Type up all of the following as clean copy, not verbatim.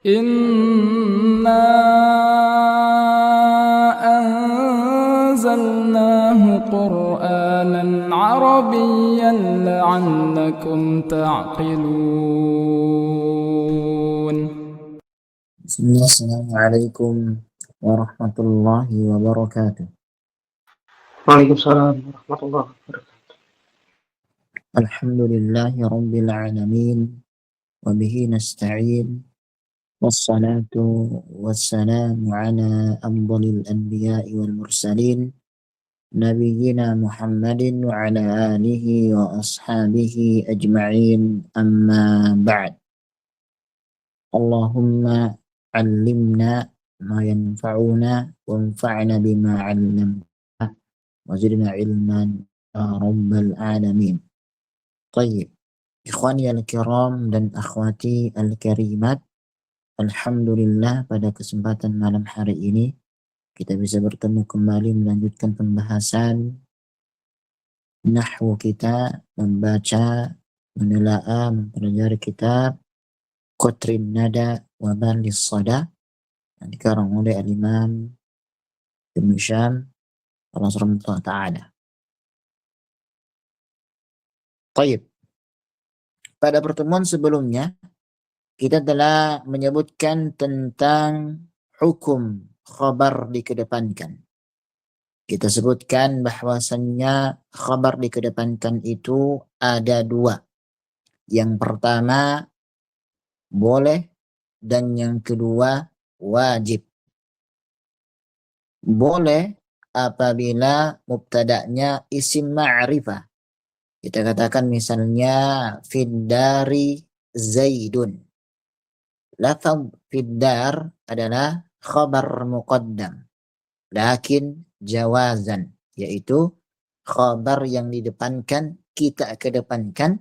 إنا أنزلناه قرآنا عربيا لعلكم تعقلون. بسم الله. السلام عليكم ورحمة الله وبركاته. Waalaikumsalam warahmatullahi wabarakatuh. الحمد لله رب العالمين وبه نستعين والصلاة والسلام على أفضل الأنبياء والمرسلين نبينا محمد وعلى آله وأصحابه أجمعين أما بعد. اللهم علمنا ما ينفعنا وانفعنا بما علمتنا وزدنا علما يا رب العالمين. طيب, ikhwani al-kiram dan akhwati al-karimat, alhamdulillah pada kesempatan malam hari ini kita bisa bertemu kembali melanjutkan pembahasan nahwu kita, membaca, menelaah, mempelajari kitab Qatrin Nada wa Balis Sada yang dikarang oleh al-Imam Ibn Hisham rahimahullah ta'ala. Taib, pada pertemuan sebelumnya kita telah menyebutkan tentang hukum khabar dikedepankan. Kita sebutkan bahwasannya khabar dikedepankan itu ada dua. Yang pertama boleh dan yang kedua wajib. Boleh apabila mubtada'nya isim ma'rifah. Kita katakan misalnya fiddari Zaidun. Lafaz fiddar adalah khabar muqaddam, lakin jawazan, yaitu khabar yang didepankan, kita kedepankan,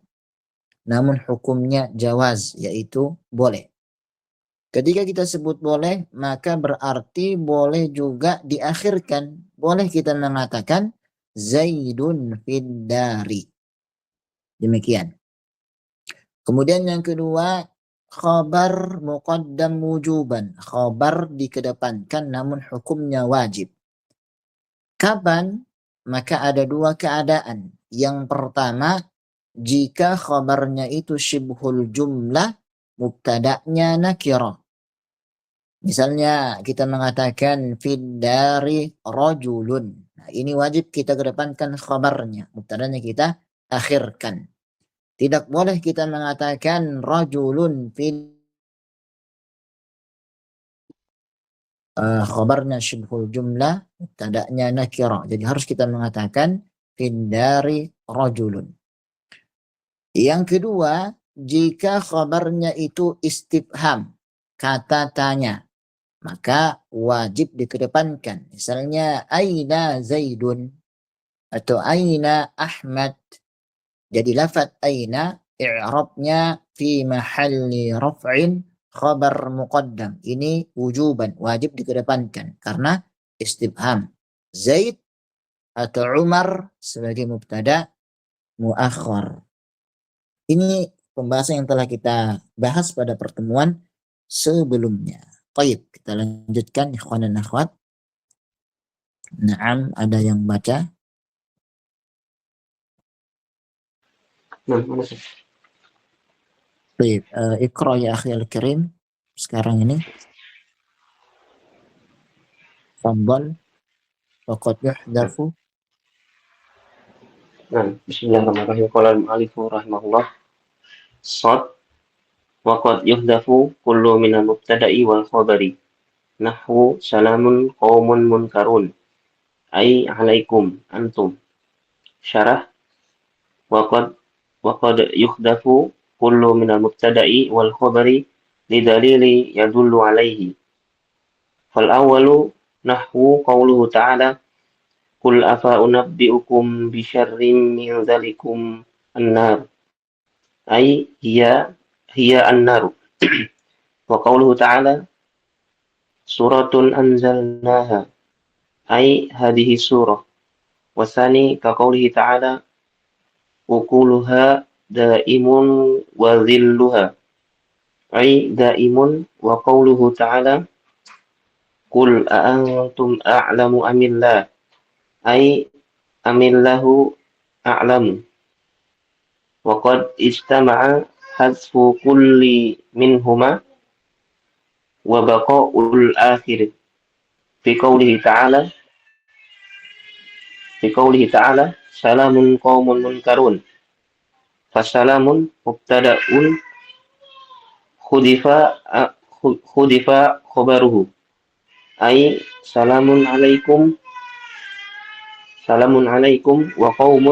namun hukumnya jawaz, yaitu boleh. Ketika kita sebut boleh, maka berarti boleh juga diakhirkan. Boleh kita mengatakan Zaidun fiddari. Demikian. Kemudian yang kedua, khabar muqaddam wujuban. Khabar dikedepankan namun hukumnya wajib. Kapan? Maka ada dua keadaan. Yang pertama, jika khabarnya itu syibhul jumlah, mubtada'nya nakirah. Misalnya kita mengatakan fiddari rajulun. Nah, ini wajib kita kedepankan khabarnya. Mubtada'nya kita akhirkan. Tidak boleh kita mengatakan rajulun khabarnya syibhul jumlah, mubtada'nya nakira. Jadi harus kita mengatakan fiddari rajulun. Yang kedua, jika khabarnya itu istifham, kata tanya, maka wajib dikedepankan. Misalnya aina Zaidun atau aina Ahmad. Jadi lafaz aina i'rabnya fi mahalli raf'in khabar muqaddam. Ini wujuban, wajib dikedepankan karena istifham. Zaid atau Umar sebagai mubtada muakhar. Ini pembahasan yang telah kita bahas pada pertemuan sebelumnya. Baik, kita lanjutkan ikhwan dan akhwat. Naam, ada yang baca? Nah, mana sih? Baik, Iqra ya akhi al-karim sekarang ini. Fadhal waqad yuhdafu. Nah, bismillahirrahmanirrahim. Qala al-mu'allifu rahimahullah. Shad wa qad yuhdafu kullu min al-mubtada'i wal khabari. Nahwu salamun qaumun munkarun. Ai alaikum antum. Syarah wa qad yuhdafu kullu min al-mubtada'i wal khabari lidalili yadullu alaihi. Fal awwalu nahwu qawluhu ta'ala Qul afa unabbi'ukum bi syarrin min dzalikum an-nar. Ai hiya an-nar. Wa qawluhu ta'ala suratun anzalnaha. Ai hadhihi surah. Wa tsani ka qawlihi ta'ala ukuluha daimun wa dhilluha. أي دائم. وقوله تعالى قل أأنتم أعلم أم الله أي أم الله أعلم. وقد اجتمع حذف كل منهما وبقاء الآخر في قوله تعالى سلام قوم منكرون. فسلام مبتدأ خذف خذف خبره أي سلام عليكم وقوم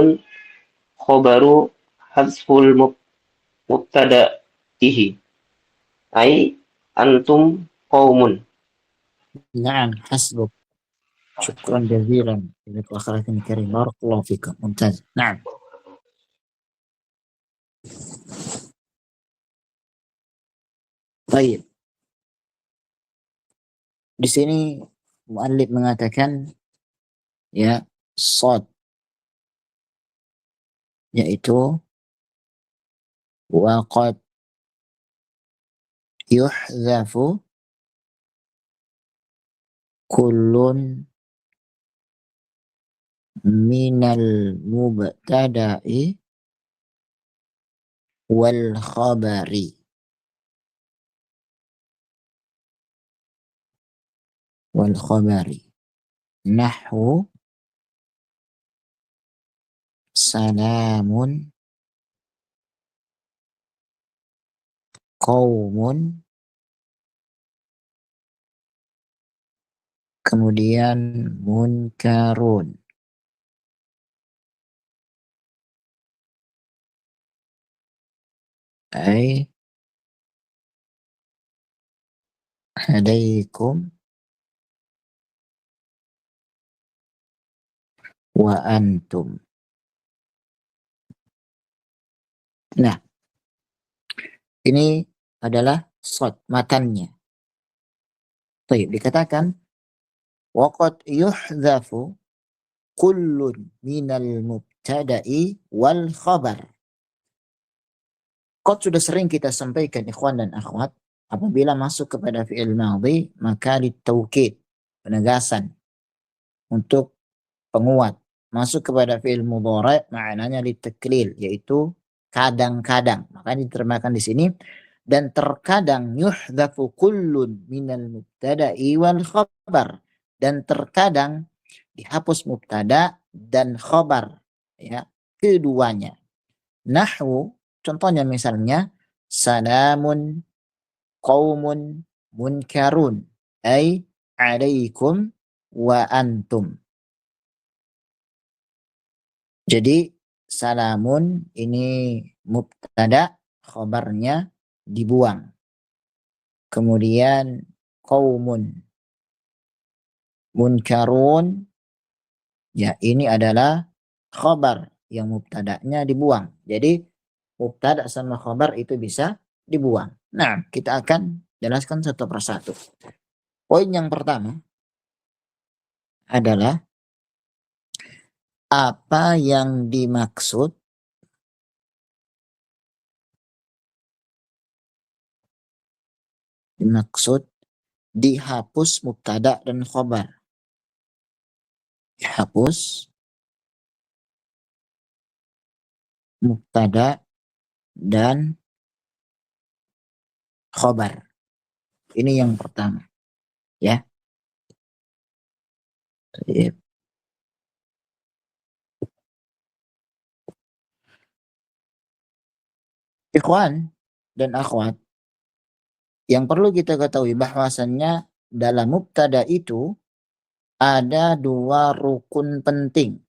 خبر حذف المبتدئه أي أنتم قوم. نعم حسبك. شكرا جزيلا لك أخي الكريم، بارك الله فيكم، ممتاز. نعم. Baik. Di sini muallif mengatakan ya shad, yaitu waqad yuhzafu kullun minal mubtada'i wal khabari nahwu salamun qaumun, kemudian munkarun. Ai alaikum wa antum. Nah, ini adalah shad matannya. Baik, dikatakan waqad yuhdhafu kullun minal mubtada'i wal khabar. Qad sudah sering kita sampaikan ikhwan dan akhwat, apabila masuk kepada fi'il madhi maka litaukid, penegasan untuk penguat. Masuk kepada fi'il mudhari' maknanya litaklil, yaitu kadang-kadang. Maka diterjemahkan di sini dan terkadang yuhdhafu kullun minal mubtada'i wal khabar, dan terkadang dihapus mubtada dan khabar, ya, keduanya. Nahwu, contohnya misalnya salamun qaumun munkarun ay alaikum wa antum. Jadi salamun ini mubtada, khabarnya dibuang. Kemudian qaumun munkarun, ya ini adalah khabar yang mubtada'nya dibuang. Jadi mubtada sama khabar itu bisa dibuang. Nah, kita akan jelaskan satu persatu. Poin yang pertama adalah apa yang dimaksud dihapus mubtada dan khabar. Dihapus mubtada dan khabar. Ini yang pertama, ya. Ikhwan dan akhwat, yang perlu kita ketahui bahwasannya dalam mubtada itu ada dua rukun penting.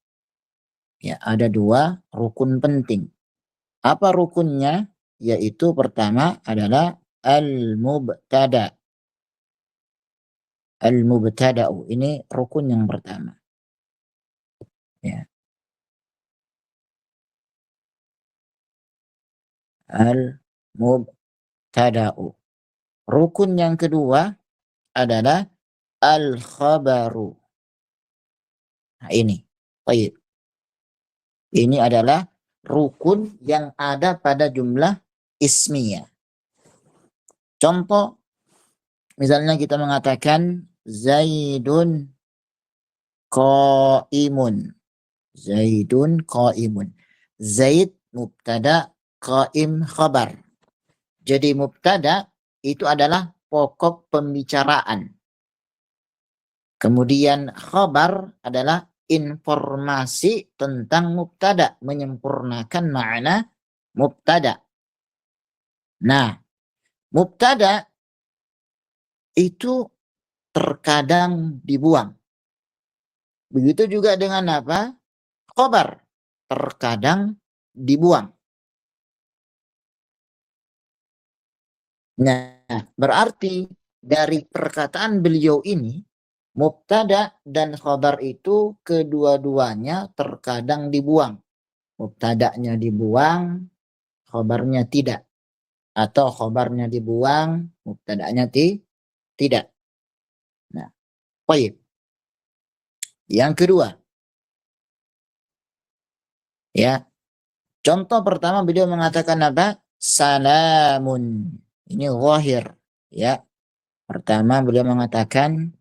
Ya, ada dua rukun penting. Apa rukunnya? Yaitu pertama adalah al-mubtada. Al-mubtada'u, ini rukun yang pertama. Ya. Al-mubtada'u. Rukun yang kedua adalah al-khabaru. Nah, ini. Baik. Ini adalah rukun yang ada pada jumlah ismiyah. Contoh, misalnya kita mengatakan Zaidun qaimun. Zaidun qaimun. Zaid mubtada, qaim khabar. Jadi mubtada itu adalah pokok pembicaraan. Kemudian khabar adalah informasi tentang mubtada, menyempurnakan makna mubtada. Nah, mubtada itu terkadang dibuang. Begitu juga dengan apa? Khabar terkadang dibuang. Nah, berarti dari perkataan beliau ini, mubtada dan khabar itu kedua-duanya terkadang dibuang. Mubtadanya dibuang, khabarnya tidak. Atau khabarnya dibuang, mubtadanya tidak. Nah, baik. Yang kedua, ya. Contoh pertama beliau mengatakan apa? Salamun. Ini zahir, ya. Pertama beliau mengatakan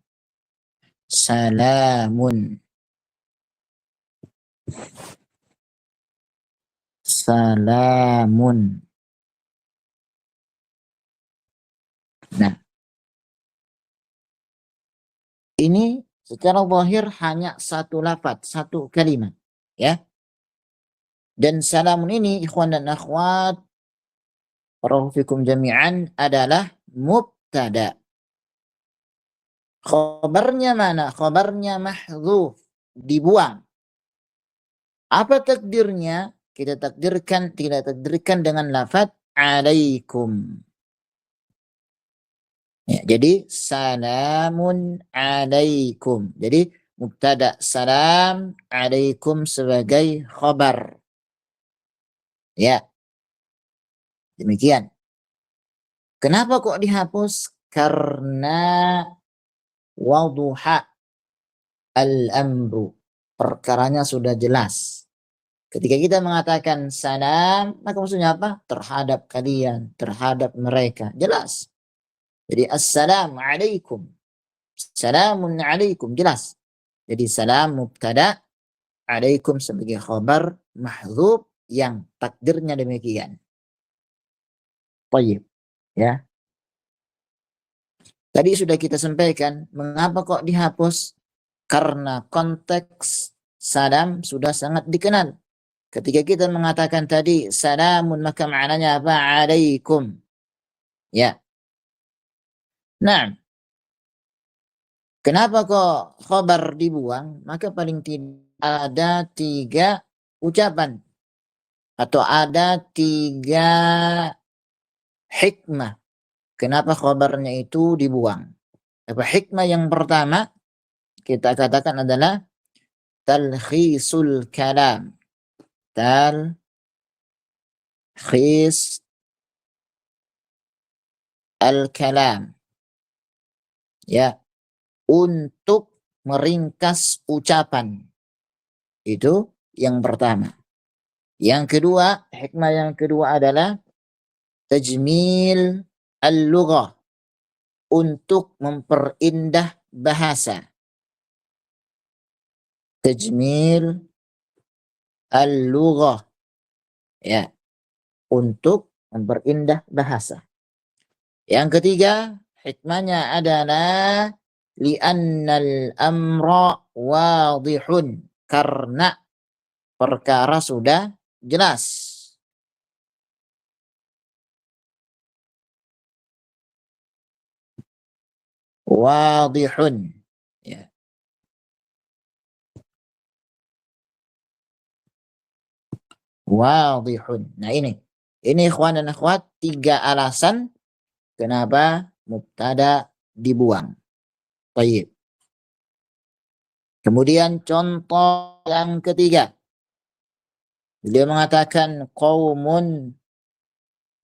salamun. Salamun. Nah, ini secara zahir hanya satu lafaz, satu kalimat, ya. Dan salamun ini ikhwan dan akhwat barakallahu jami'an adalah mubtada. Khabarnya mana? Khabarnya mahdzuf, dibuang. Apa takdirnya? Kita tidak takdirkan dengan lafaz alaikum. Ya, jadi salamun alaikum. Jadi mubtada salam, alaikum sebagai khabar. Ya, demikian. Kenapa kok dihapus? Karena waduha al-amru. Perkaranya sudah jelas. Ketika kita mengatakan salam, maka maksudnya apa? Terhadap kalian, terhadap mereka. Jelas. Jadi assalamualaikum. Salamun alaikum. Jelas. Jadi salam mubtada, alaikum sebagai khabar mahdzuf yang takdirnya demikian. Baik. Ya. Tadi sudah kita sampaikan, mengapa kok dihapus? Karena konteks salam sudah sangat dikenal. Ketika kita mengatakan tadi salamun, maka maknanya apa? Alaikum. Ya. Nah, kenapa kok khabar dibuang? Maka paling tidak ada 3 ucapan. Atau ada 3 hikmah. Kenapa khabarnya itu dibuang? Apa hikmah yang pertama? Kita katakan adalah talkhisul kalam. Talkhis al-kalam. Ya, untuk meringkas ucapan. Itu yang pertama. Yang kedua, hikmah yang kedua adalah tajmil al-lughah, untuk memperindah bahasa. Tajmil al-lughah, ya, untuk memperindah bahasa. Yang ketiga, hikmahnya adalah li'annal amra wadihun, karena perkara sudah jelas. Wadihun, ya. Wadihun. Nah, ini ikhwan dan akhwat 3 alasan kenapa mubtada dibuang. Baik. Kemudian contoh yang ketiga. Beliau mengatakan qaumun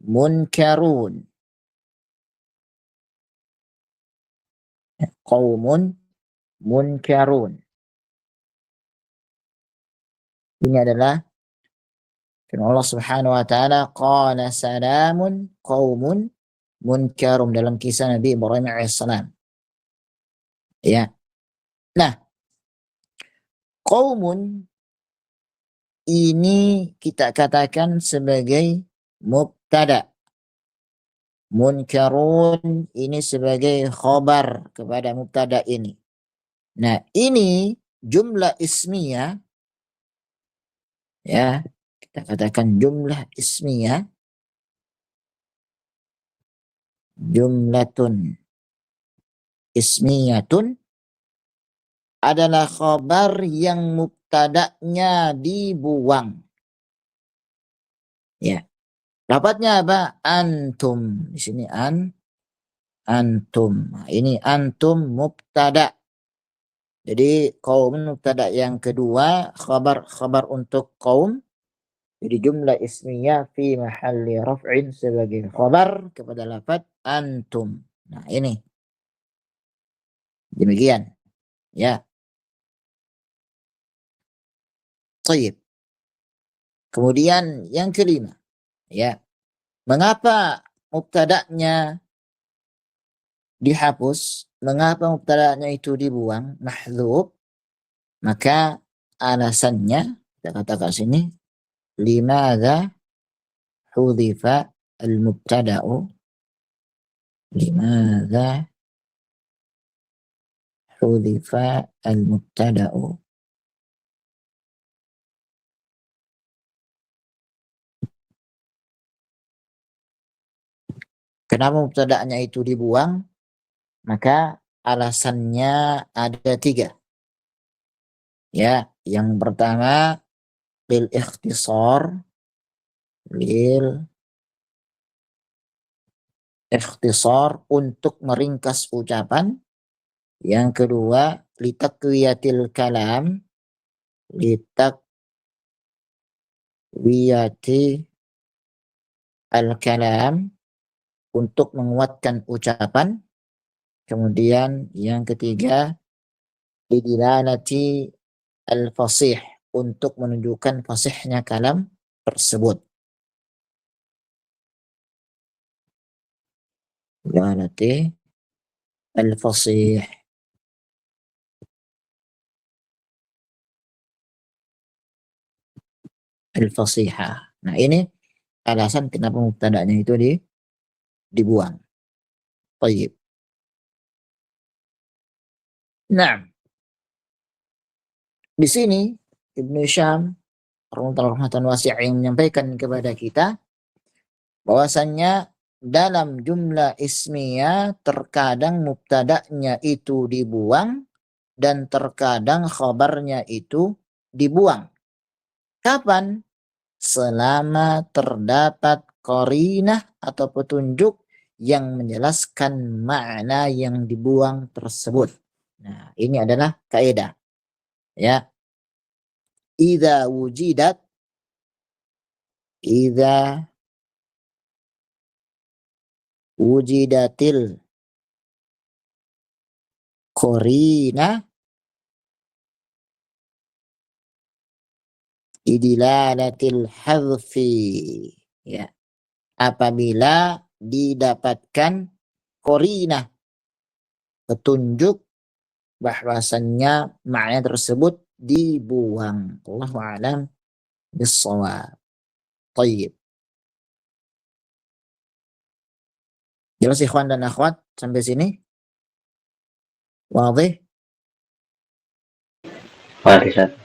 munkarun. Qaumun munkarun. Ini adalah firman Allah Subhanahu wa taala, qala salamun qaumun munkarum dalam kisah Nabi Ibrahim alaihissalam. Ya. Nah, qaumun ini kita katakan sebagai mubtada. Munkarun ini sebagai khobar kepada mubtada ini. Nah, ini jumlah ismiyah, ya, kita katakan jumlah ismiyah, jumlatun ismiyatun adalah khobar yang mubtada'nya dibuang. Ya. Dapatnya apa? Antum. Di sini antum. Nah, ini antum mubtada. Jadi kaum mubtada yang kedua, khabar untuk kaum. Jadi jumlah ismiyah fi mahalli raf'in sebagai khabar kepada lafaz antum. Nah, ini. Demikian. Ya. Baik. Kemudian yang kelima, ya. Mengapa mubtada'nya dihapus? Mengapa mubtada'nya itu dibuang, mahdzuf? Maka alasannya kita katakan sini, limadza hudzifa al-mubtada'u? Limadza hudzifa al-mubtada'u? Kenapa mubtada'nya itu dibuang? Maka alasannya ada 3. Ya, yang pertama lil ikhtisar, untuk meringkas ucapan. Yang kedua litakwiyatil kalam, litakwiyati al-kalam, untuk menguatkan ucapan. Kemudian yang ketiga lidilalati al-fasih, untuk menunjukkan fasihnya kalam tersebut. Dilalati al-fasih. Al-fasihah. Nah, ini alasan kenapa mubtada'nya itu dibuang. Baik. Nah, di sini Ibnu Syam rahmatan wasi'ah yang menyampaikan kepada kita bahwasannya dalam jumlah ismiyah terkadang mubtada'nya itu dibuang dan terkadang khabarnya itu dibuang. Kapan? Selama terdapat qarinah atau petunjuk yang menjelaskan makna yang dibuang tersebut. Nah, ini adalah kaidah. Ya. Idza wujidatil qarinah idilalatil hadfi, ya, apabila didapatkan qarinah, petunjuk bahwasannya makna tersebut dibuang. Allahu a'lam bissawab. Baik. Jelas ikhwan dan akhwat sampai sini? Wadih? Ustaz.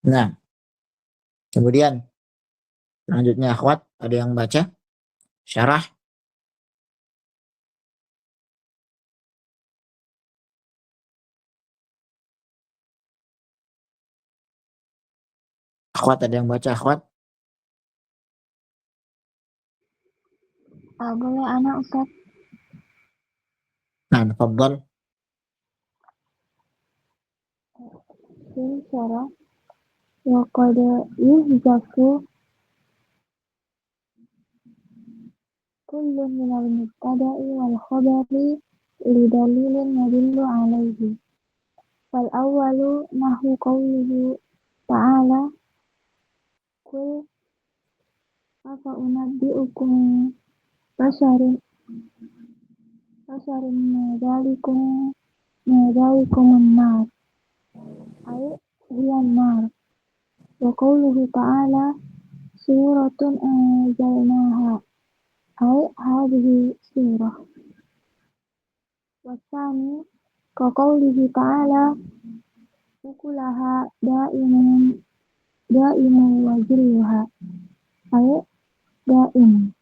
Nah, kemudian selanjutnya akhwat ada yang baca syarah? Akhwat ada yang baca akhwat? Boleh anak Ustaz? Nah, tafadhal. Ini syarah. Wa qad yuhzafu kullun minal mubtada'i wal khabari li dalilin yadullu alaihi. Wal awwalu nahu qawluhu ta'ala kul Afa unabbi'ukum basyarin basyarin medalikum an-nar. Ay hiyan nar. Wa qawluhu ta'ala suratun anzalnaha. Ay hadhihi surah. Wa tsani ka qawlihi ta'ala ukulaha da'imun wa zilluha. Ay da'im.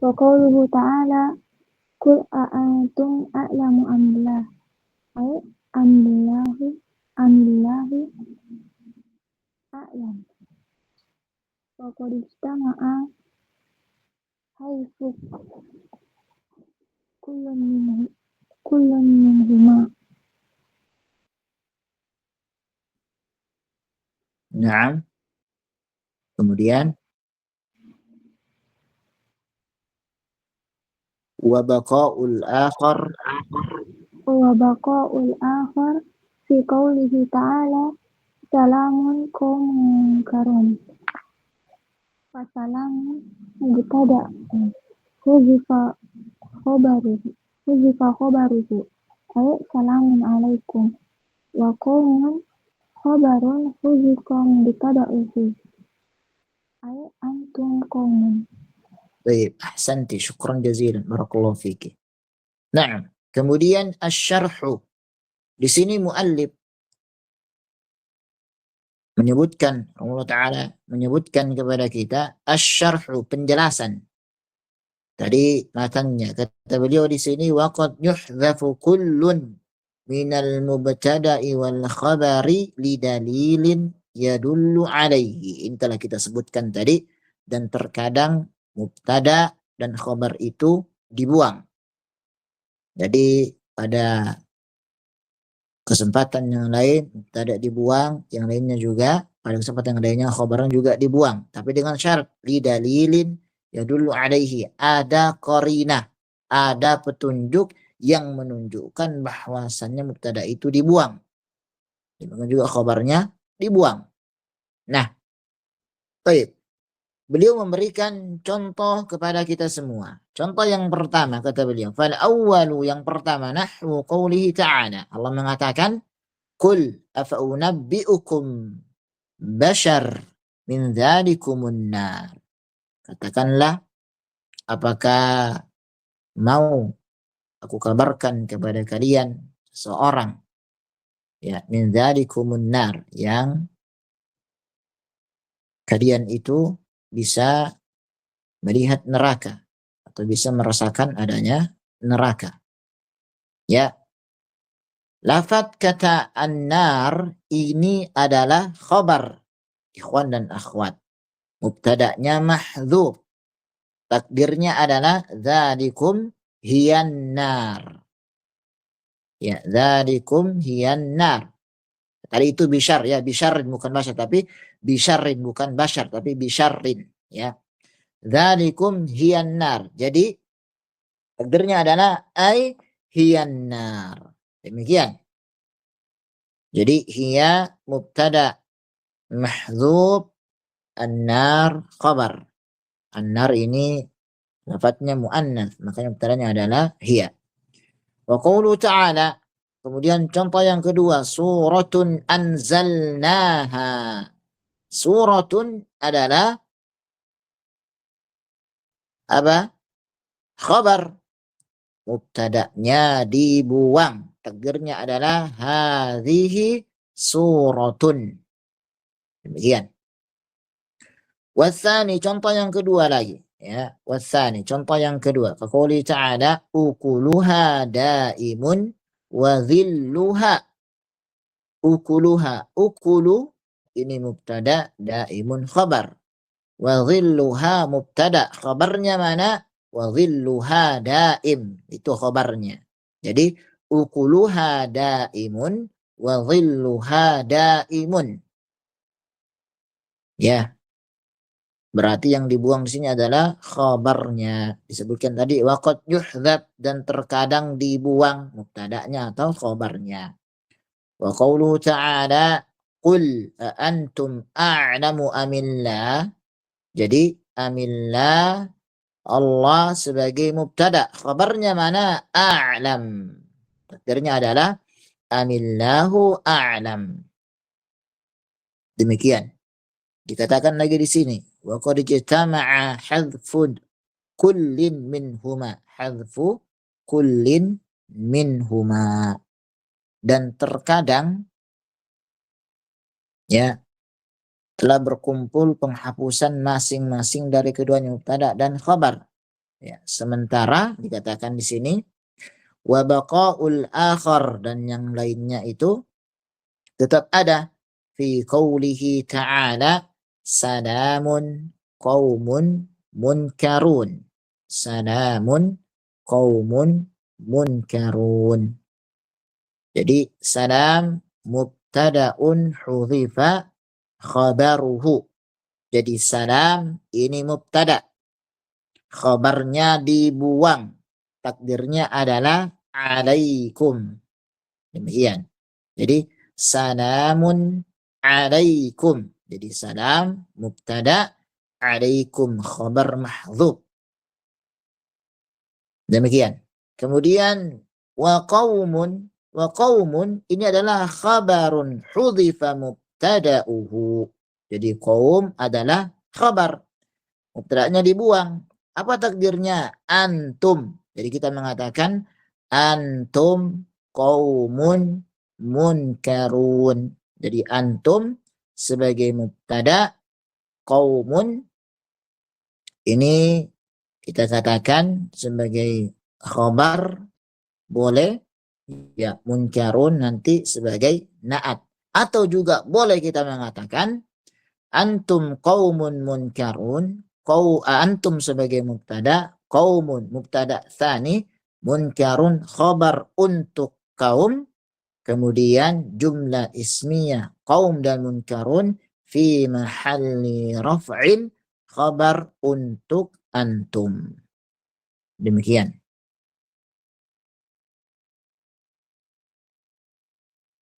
Wa qawluhu ta'ala kul a'antum a'lamu amillah. Ay amillahi a'lam. Wa qad istama'a haythu kullun minhuma. Naam. Kemudian wa baqaul akhar Wa baqa'ul akhar fi qawlihi ta'ala salamun qawmun karum. Wa salamun mubtada huzifa khabaruhu ay salamun alaikum. Wa qawmun khabarun huzifa mubtada'uhu ay antum qawmun. Baik, ahsanti, syukran jazilan, barakallahu fiki. Nah, kemudian asyarhu. Di sini muallif menyebutkan, Allah Ta'ala menyebutkan kepada kita asyarhu, penjelasan. Tadi matanya kata beliau di sini waqad yuhdhafu kullun minal mubtada'i wal khabari lidalilin yadullu alaihi. Ini telah kita sebutkan tadi, dan terkadang mubtada dan khabar itu dibuang. Jadi pada kesempatan yang lain mubtada dibuang, yang lainnya juga pada kesempatan yang lainnya khabarnya juga dibuang, tapi dengan syarat lidalilin yadullu alaihi, ada qarinah, ada petunjuk yang menunjukkan bahwasannya mubtada itu dibuang, demikian juga khabarnya dibuang. Nah, baik, beliau memberikan contoh kepada kita semua. Contoh yang pertama kata beliau, fal awwalu, yang pertama, nahwu qawlihi ta'ala, Allah mengatakan kul afa unabbi'ukum bashar min dzalikumun nar. Katakanlah, apakah mau aku kabarkan kepada kalian seorang, ya, min dzalikumun nar, yang kalian itu bisa melihat neraka atau bisa merasakan adanya neraka. Ya, lafaz kata an-nar ini adalah khabar, ikhwan dan akhwat. Mubtada'nya mahdzuf, takdirnya adalah dzalikum hiyan nar. Ya, dzalikum hiyan nar. Tadi itu bisyar, ya, bisyarrin bukan basyar, tapi bisyarrin bukan basyar, tapi bisyarrin, ya. Dzalikum hiyan nar. Jadi takdirnya adalah ai hiyan nar. Demikian. Jadi hiya mubtada mahdzuf, an-nar khabar. An-nar ini lafadznya muannats, makanya mubtadanya adalah hiya. Wa qawlu ta'ala, kemudian contoh yang kedua, suratun anzalnaha. Suratun adalah apa? Khabar. Mubtada'nya dibuang. Takdirnya adalah hadhihi suratun. Demikian. Wasani, contoh yang kedua lagi. Ya, wasani, contoh yang kedua. Faqouli ta'ala ukuluha daimun wa dhilluha. Ukuluha, ukulu ini mubtada, daimun khabar. Wa dhilluha mubtada, khabarnya mana? Wa dhilluha daim, itu khabarnya. Jadi ukuluha daimun wa dhilluha daimun. Ya. Berarti yang dibuang di sini adalah khabarnya. Disebutkan tadi waqad yuhdhab, dan terkadang dibuang mubtada'nya atau khabarnya. Wa qawluhu ta'ala qul antum a'lamu amillah. Jadi amillah Allah sebagai mubtada. Khabarnya mana? A'lam. Takdirnya adalah amillahu a'lam. Demikian. Dikatakan lagi di sini. Wa qad ijtama'a hadfu kullin minhuma. Hadfu kullin minhuma. Dan terkadang ya telah berkumpul penghapusan masing-masing dari keduanya mubtada dan khabar. Ya, sementara dikatakan di sini wa baqaul akhar, dan yang lainnya itu tetap ada fi qoulihi ta'ala salamun qaumun munkarun. Salamun qaumun munkarun. Jadi salam mubtada'un hudhifa khabaruhu. Jadi salam ini mubtada, khabarnya dibuang, takdirnya adalah alaikum. Demikian. Jadi salamun alaikum. Jadi salam mubtada, alaikum khabar mahdzuf. Demikian. Kemudian wa qaumun ini adalah khabarun hudhifa mubtada'uhu. Jadi qaum adalah khabar, mubtada'nya dibuang. Apa takdirnya? Antum. Jadi kita mengatakan antum qaumun munkarun. Jadi antum sebagai mubtada, qaumun ini kita katakan sebagai khabar boleh, ya munkarun nanti sebagai naat. Atau juga boleh kita mengatakan antum qaumun munkarun, antum sebagai mubtada, qaumun mubtada tsani, munkarun khabar untuk kaum, kemudian jumlah ismiyah qaum dan munkarun fi mahalli raf'in khabar untuk antum. Demikian.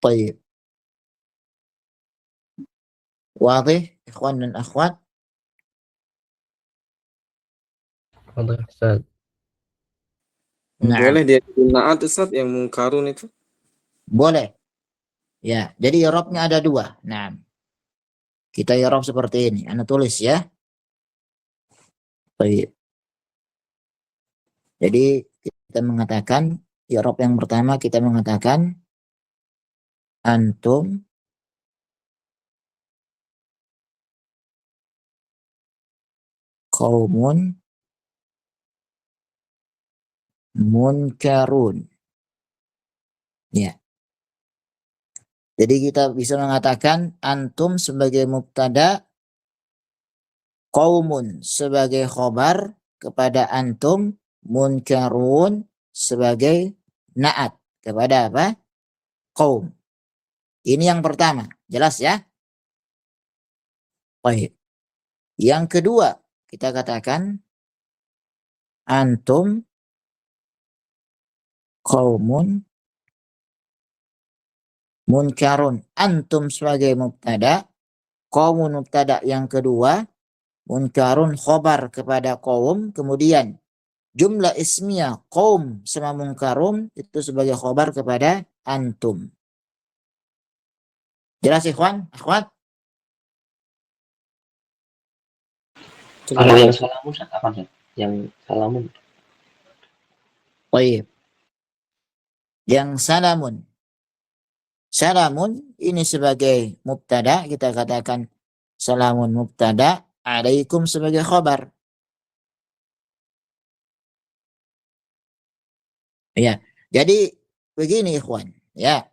Baik. Wadih, ikhwan dan akhwat? Waduh, Ustaz. Nah, Boleh dia naat Ustaz yang mungkarun itu? boleh. Ya, jadi i'rabnya ada dua. Nah, kita i'rab seperti ini. Anda tulis ya. Baik. Jadi kita mengatakan i'rab yang pertama kita mengatakan antum qaumun munkarun. Ya. Jadi kita bisa mengatakan antum sebagai mubtada, qaumun sebagai khobar kepada antum, munkarun sebagai naat kepada apa? Qaum. Ini yang pertama. Jelas ya? Baik. Yang kedua, kita katakan antum qaumun munkarun. Antum sebagai mubtada, qaumun mubtada yang kedua, munkarun khobar kepada qaum, kemudian jumlah ismiyah qaum sama munkarun itu sebagai khobar kepada antum. Jelas ikhwan, akhwat? Kalau yang salamun apa Ustaz? Yang salamun. Baik. Yang salamun. Salamun ini sebagai mubtada, kita katakan salamun mubtada, alaikum sebagai khobar. Ya, jadi begini ikhwan, ya.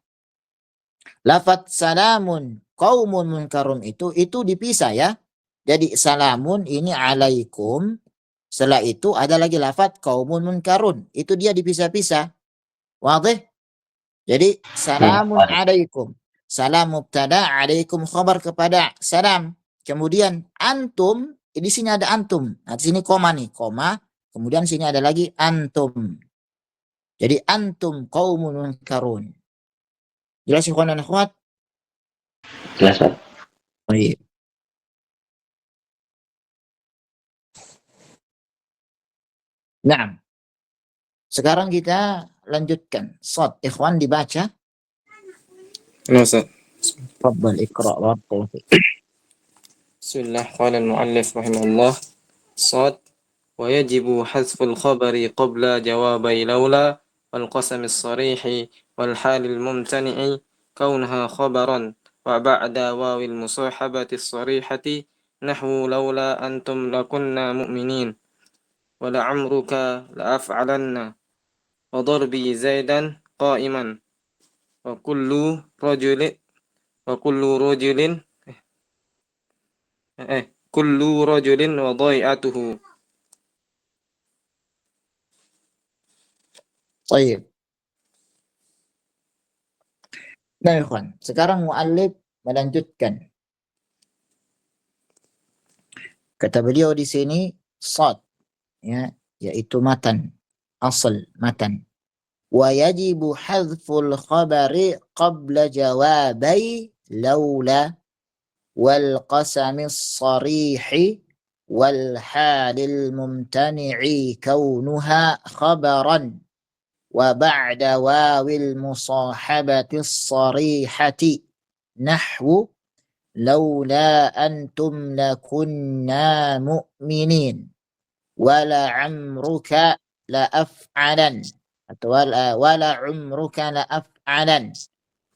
Lafaz salamun qaumun munkarun itu dipisah ya. Jadi salamun ini alaikum, setelah itu ada lagi lafaz qaumun munkarun, itu dia dipisah-pisah. Wadih? Jadi salamun alaikum, salam mubtada, alaikum khabar kepada salam. Kemudian antum, di sini ada antum. Nah, di sini koma nih, koma. Kemudian sini ada lagi antum. Jadi antum qaumun munkarun. Jelas ikhwan dan akhwat? Jelas Pak. Baik. Nah, sekarang kita lanjutkan. Shad, ikhwan dibaca. نعم أستاذ. Tafadhal iqra barakallahu fiik. بسم الله قال المؤلف رحمه الله صاد ويجب حذف الخبر قبل جوابي لولا والقسم الصريح والحال الممتنع كونها خبرا وبعد واو المصاحبة الصريحة نحو لولا أنتم لكنا مؤمنين ولعمرك لأفعلن وضربي زيدا قائما وكل رجل وكل رجل كل رجل وضيعته. Baik. Nah, ikhwan, sekarang muallif melanjutkan. Kata beliau di sini shad, ya, yaitu matan, asal matan. Wa yajibu hadful khabari qabla jawabai laula wal qasamis sarihi wal halil mumtani'i kaunuha khabaran wa ba'da wawil musahabatis sarihati nahwu laula antum lakunna mu'minin wala amruka la af'alan atau wala umruka la af'alan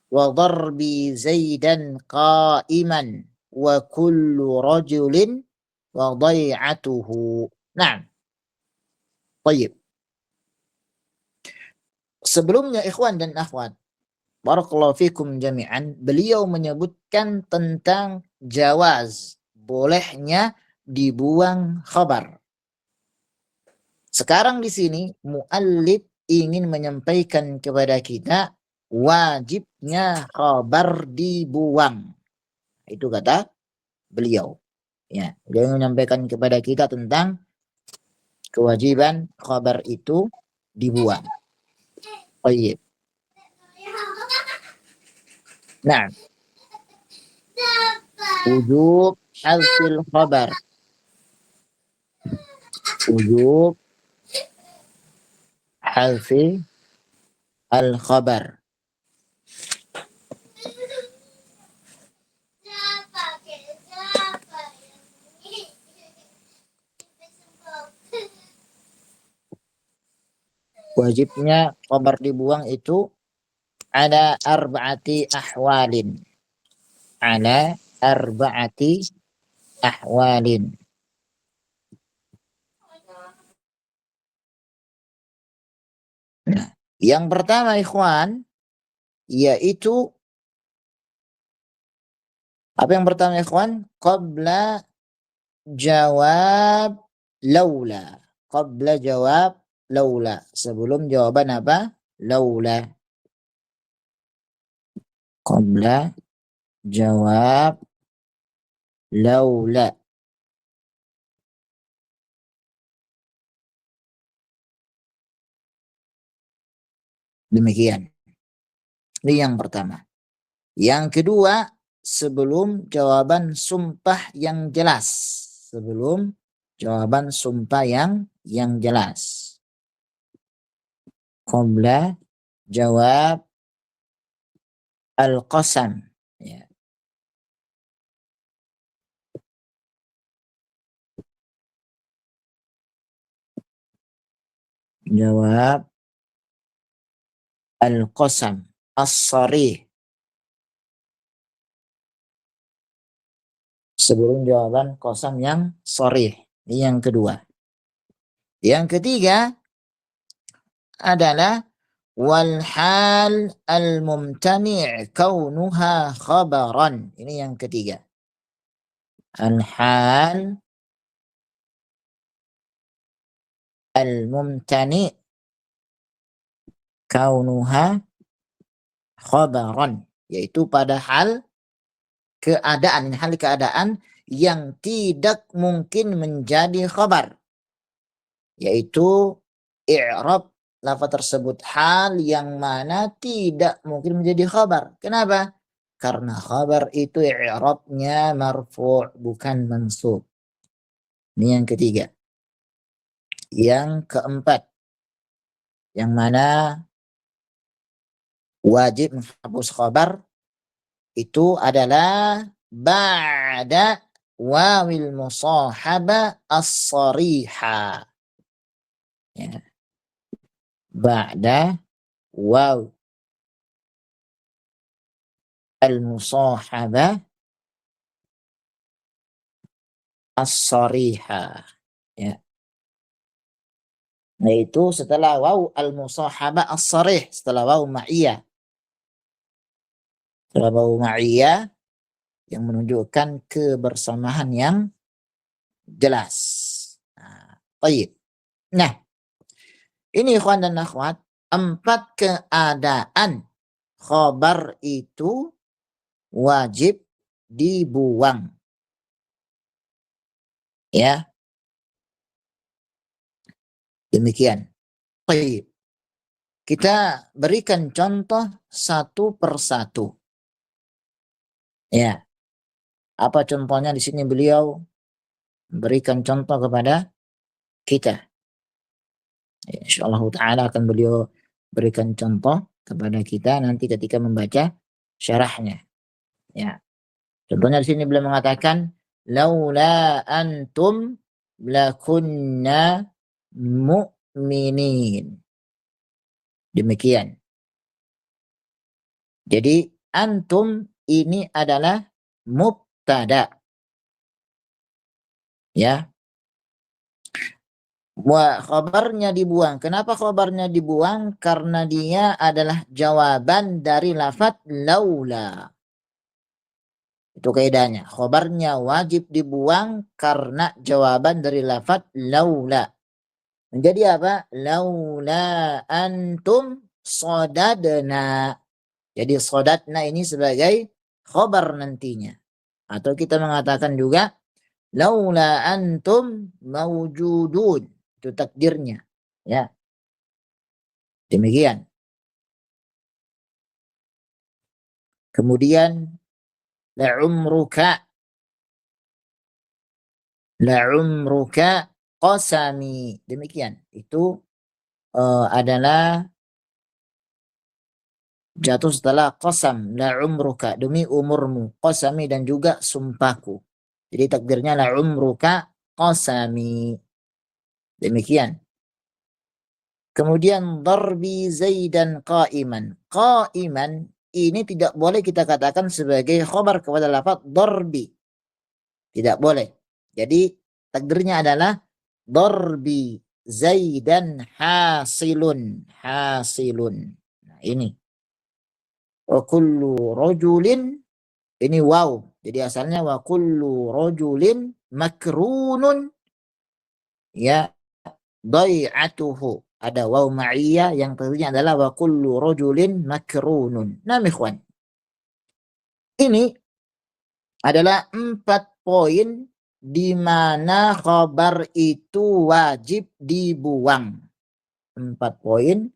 wa darbi zaidan qa'iman wa kullu rajulin wa dai'atuhu. Nah, baik. Sebelumnya ikhwan dan akhwat, barakallahu fikum jami'an, beliau menyebutkan tentang jawaz, bolehnya dibuang khabar. Sekarang di sini muallif ingin menyampaikan kepada kita wajibnya khabar dibuang. Itu kata beliau. Ya, beliau menyampaikan kepada kita tentang kewajiban khabar itu dibuang. Baik. Nah, wujub hadfil khabar. Wujub hadfi al-khabar. Wajibnya khabar dibuang itu ada arba'ati ahwalin. Ada arba'ati ahwalin. Nah, yang pertama ikhwan, yaitu apa yang pertama ikhwan? Qabla jawab laula. Qabla jawab laula. Sebelum jawaban apa? Laula. Qabla jawab laula. Demikian. Ini yang pertama. Yang kedua, sebelum jawaban sumpah yang jelas. Sebelum jawaban sumpah yang jelas. Qabla jawab al-qasam. Ya. Jawab al-qasam as-sarih. Sebelum jawaban qasam yang sarih. Ini yang kedua. Yang ketiga adalah wal hal al-mumtani' kaunuha khabaran. Ini yang ketiga. Al-hal al-mumtani' kaunuha khabaran, yaitu pada hal keadaan yang tidak mungkin menjadi khabar, yaitu i'rab lafaz tersebut hal yang mana tidak mungkin menjadi khabar. Kenapa? Karena khabar itu i'rabnya marfu' bukan mansub. Ini yang ketiga. Yang keempat, yang mana wajib menghapus khabar itu adalah ba'da wawil musahaba as-sariha. Ya. Ba'da waw al-musahaba as-sariha. Ya. Yaitu setelah waw al-musahaba as-sarih, setelah waw ma'iyah. Setelah waw ma'iyah yang menunjukkan kebersamaan yang jelas. Baik. Nah, ini ikhwan dan akhwat, 4 keadaan khabar itu wajib dibuang. Ya. Demikian. Baik. Kita berikan contoh satu persatu. Ya. Apa contohnya di sini beliau berikan contoh kepada kita. Ya, insyaallah ta'ala akan beliau berikan contoh kepada kita nanti ketika membaca syarahnya. Ya. Contohnya di sini beliau mengatakan laula antum lakunna mu'minin. Demikian. Jadi antum ini adalah mubtada. Ya. Khabarnya dibuang. Kenapa khabarnya dibuang? Karena dia adalah jawaban dari lafaz laula. Itu kaidahnya. Khabarnya wajib dibuang karena jawaban dari lafaz laula. Menjadi apa? Laula antum sodadna. Jadi sodadna ini sebagai khabar nantinya. Atau kita mengatakan juga laula antum mawjudun. Itu takdirnya. Ya. Demikian. Kemudian la'umruka qasami. Demikian. Itu adalah jatuh setelah qasam. La'umruka, demi umurmu. Qasami dan juga sumpahku. Jadi takdirnya la'umruka qasami. Demikian. Kemudian darbi zaidan qa'iman. Qa'iman ini tidak boleh kita katakan sebagai khabar kepada lafaz darbi. Tidak boleh. Jadi takdirnya adalah darbi zaidan hasilun. Nah, ini. Wa kullu rajulin, ini waw. Jadi asalnya wa kullu rajulin makrunun ya dai'atuhu. Ada waw ma'iyah yang tentunya adalah wa kullu rajulin makrunun. Nah, ikhwan. Ini adalah 4 poin di mana khabar itu wajib dibuang. 4 poin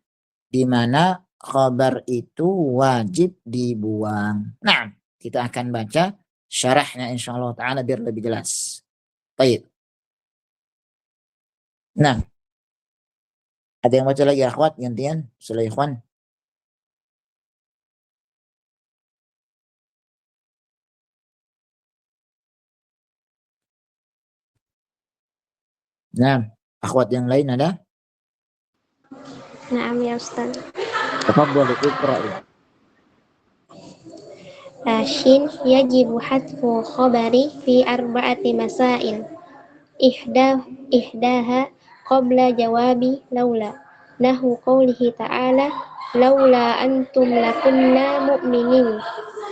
di mana khabar itu wajib dibuang. Nah, kita akan baca syarahnya insyaallah ta'ala biar lebih jelas. Baik. Nah, ada yang baca lagi akhwat gantian Sulaiman. Nah, akhwat yang lain ada? Naam ya Ustaz. Tafadhal iqra. Shin yajibu hadfu khabari fi arba'ati masail. Ihdaha qabla jawabi laula. Nahu qawlihi ta'ala laula antum lakunna mu'minin.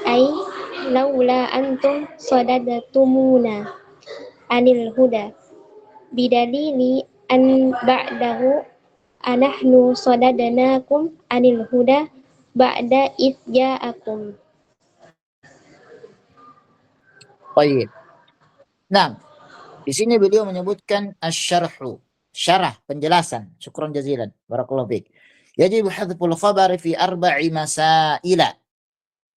Ay laula antum sadadatumuna anil huda. Bidalili an ba'dahu anahnu sadadnakum anil huda ba'da id ja'akum. Baik. Nah, di sini beliau menyebutkan asy-syarhu, syarah, penjelasan. Syukran jazilan. Barakallahu fiik. Yajib hadful khabar fi arba'i masaila.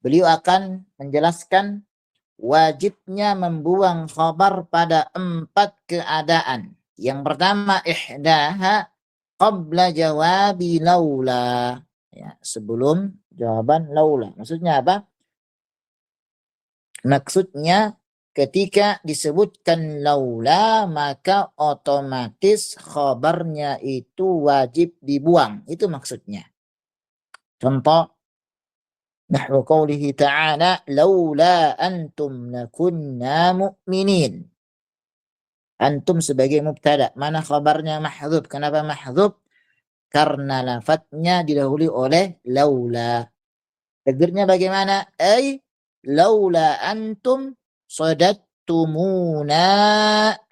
Beliau akan menjelaskan wajibnya membuang khabar pada 4 keadaan. Yang pertama ihdaha qabla jawabi laula. Ya, sebelum jawaban laula. Maksudnya apa? Maksudnya ketika disebutkan laula maka otomatis khabarnya itu wajib dibuang. Itu maksudnya. Contoh nahwu qawlihi ta'ala laula antum lakunna mu'minin. Antum sebagai mubtada. Mana khabarnya mahdzuf? Kenapa mahdzuf? Karena lafadznya didahului oleh laula. Takdirnya bagaimana? Laula antum sadattumuna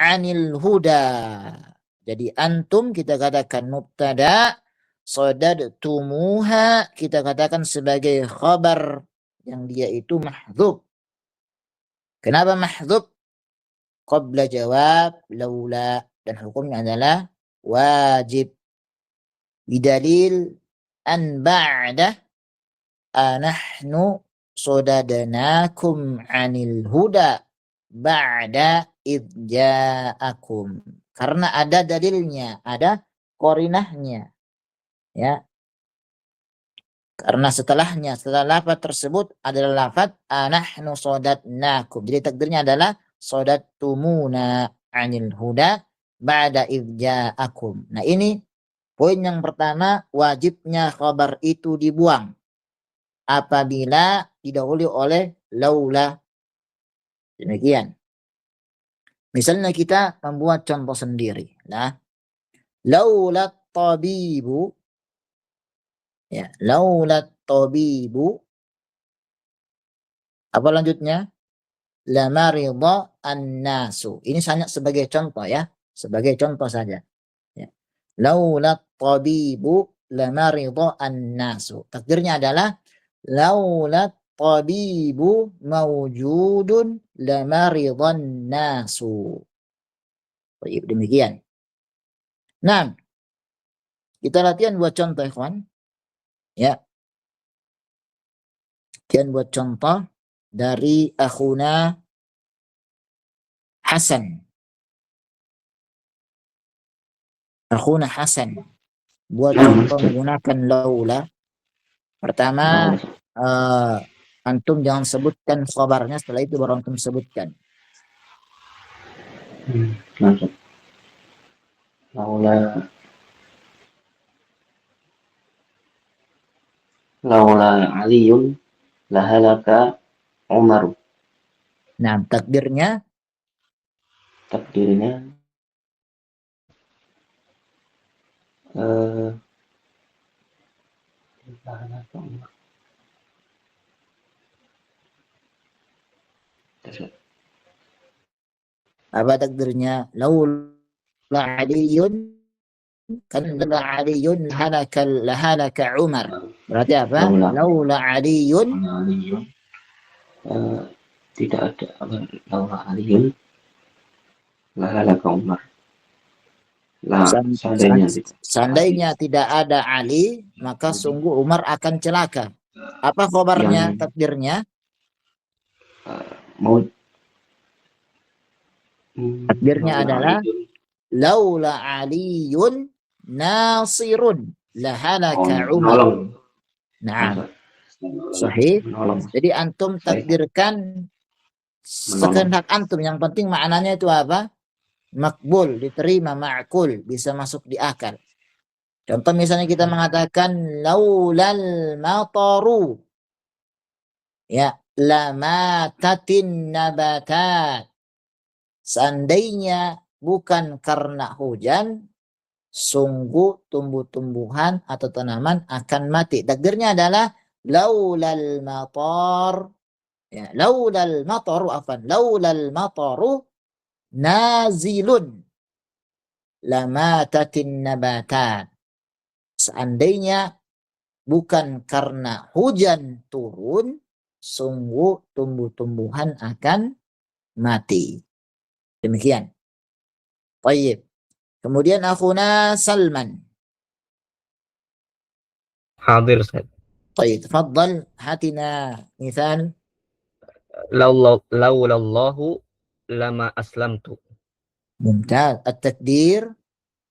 anil huda. Jadi antum kita katakan mubtada, sadattumuha kita katakan sebagai khabar yang dia itu mahdzuf. Kenapa mahdzuf? Qabla jawab laula, dan hukumnya adalah wajib. Bidalil an ba'da anahnu sodadanakum anil huda ba'da idja'akum. Karena ada dalilnya, ada korinahnya. Ya. Karena setelahnya, setelah lafaz tersebut adalah lafaz anahnu sodatnakum. Jadi takdirnya adalah sodattumuna anil huda ba'da idja'akum. Nah ini poin yang pertama, wajibnya khabar itu dibuang apabila didahului oleh laula. Demikian. Misalnya kita membuat contoh sendiri. Nah, laula tabibu, ya, laula tabibu, apa lanjutnya? Lama ridha an-nasu. Ini hanya sebagai contoh ya, sebagai contoh saja. Ya. Laula tabibu lama ridha an-nasu. Takdirnya adalah laula tabibu mawjudun lama ridhan nasu. Baik, demikian. Nah, kita latihan buat contoh, ikhwan. Ya. Latihan buat contoh dari akhuna Hasan. Akhuna Hasan. Buat contoh menggunakan laula. Pertama, antum jangan sebutkan khabarnya, setelah itu baru antum sebutkan. Masuk. Laula Aliyun lahalaka Umaru. Nah, takdirnya lahalaka Umar. apa takdirnya? Laula Aliyun, kan laula Aliyun lahalaka Umar. Berarti apa? Laula Aliyun Tidak ada laula Aliyun lahalaka Umar. Seandainya tidak ada Ali, maka sungguh Umar akan celaka. Apa khabarnya, takdirnya? Takdirnya adalah laula Aliyun nasirun lahalaka Umar. Nah, sahih. Jadi antum takdirkan sekehendak antum. Yang penting maknanya itu apa? Makbul, diterima, ma'kul, bisa masuk di akal. Contoh misalnya kita mengatakan laulal mataru, ya, lamatatin nabatat. Seandainya bukan karena hujan, sungguh tumbuh-tumbuhan atau tanaman akan mati. Takdirnya adalah laulal matar, ya, laulal mataru, laulal mataru nazilun lamatatin nabatat. Seandainya bukan karena hujan turun, sungguh tumbuh-tumbuhan akan mati. Demikian. Baik. Kemudian akhuna Salman. Hadir, Ustaz. Baik, tafadhal hatina misal. Laulallahu lama aslamtu. Mumtaz. At-takdir.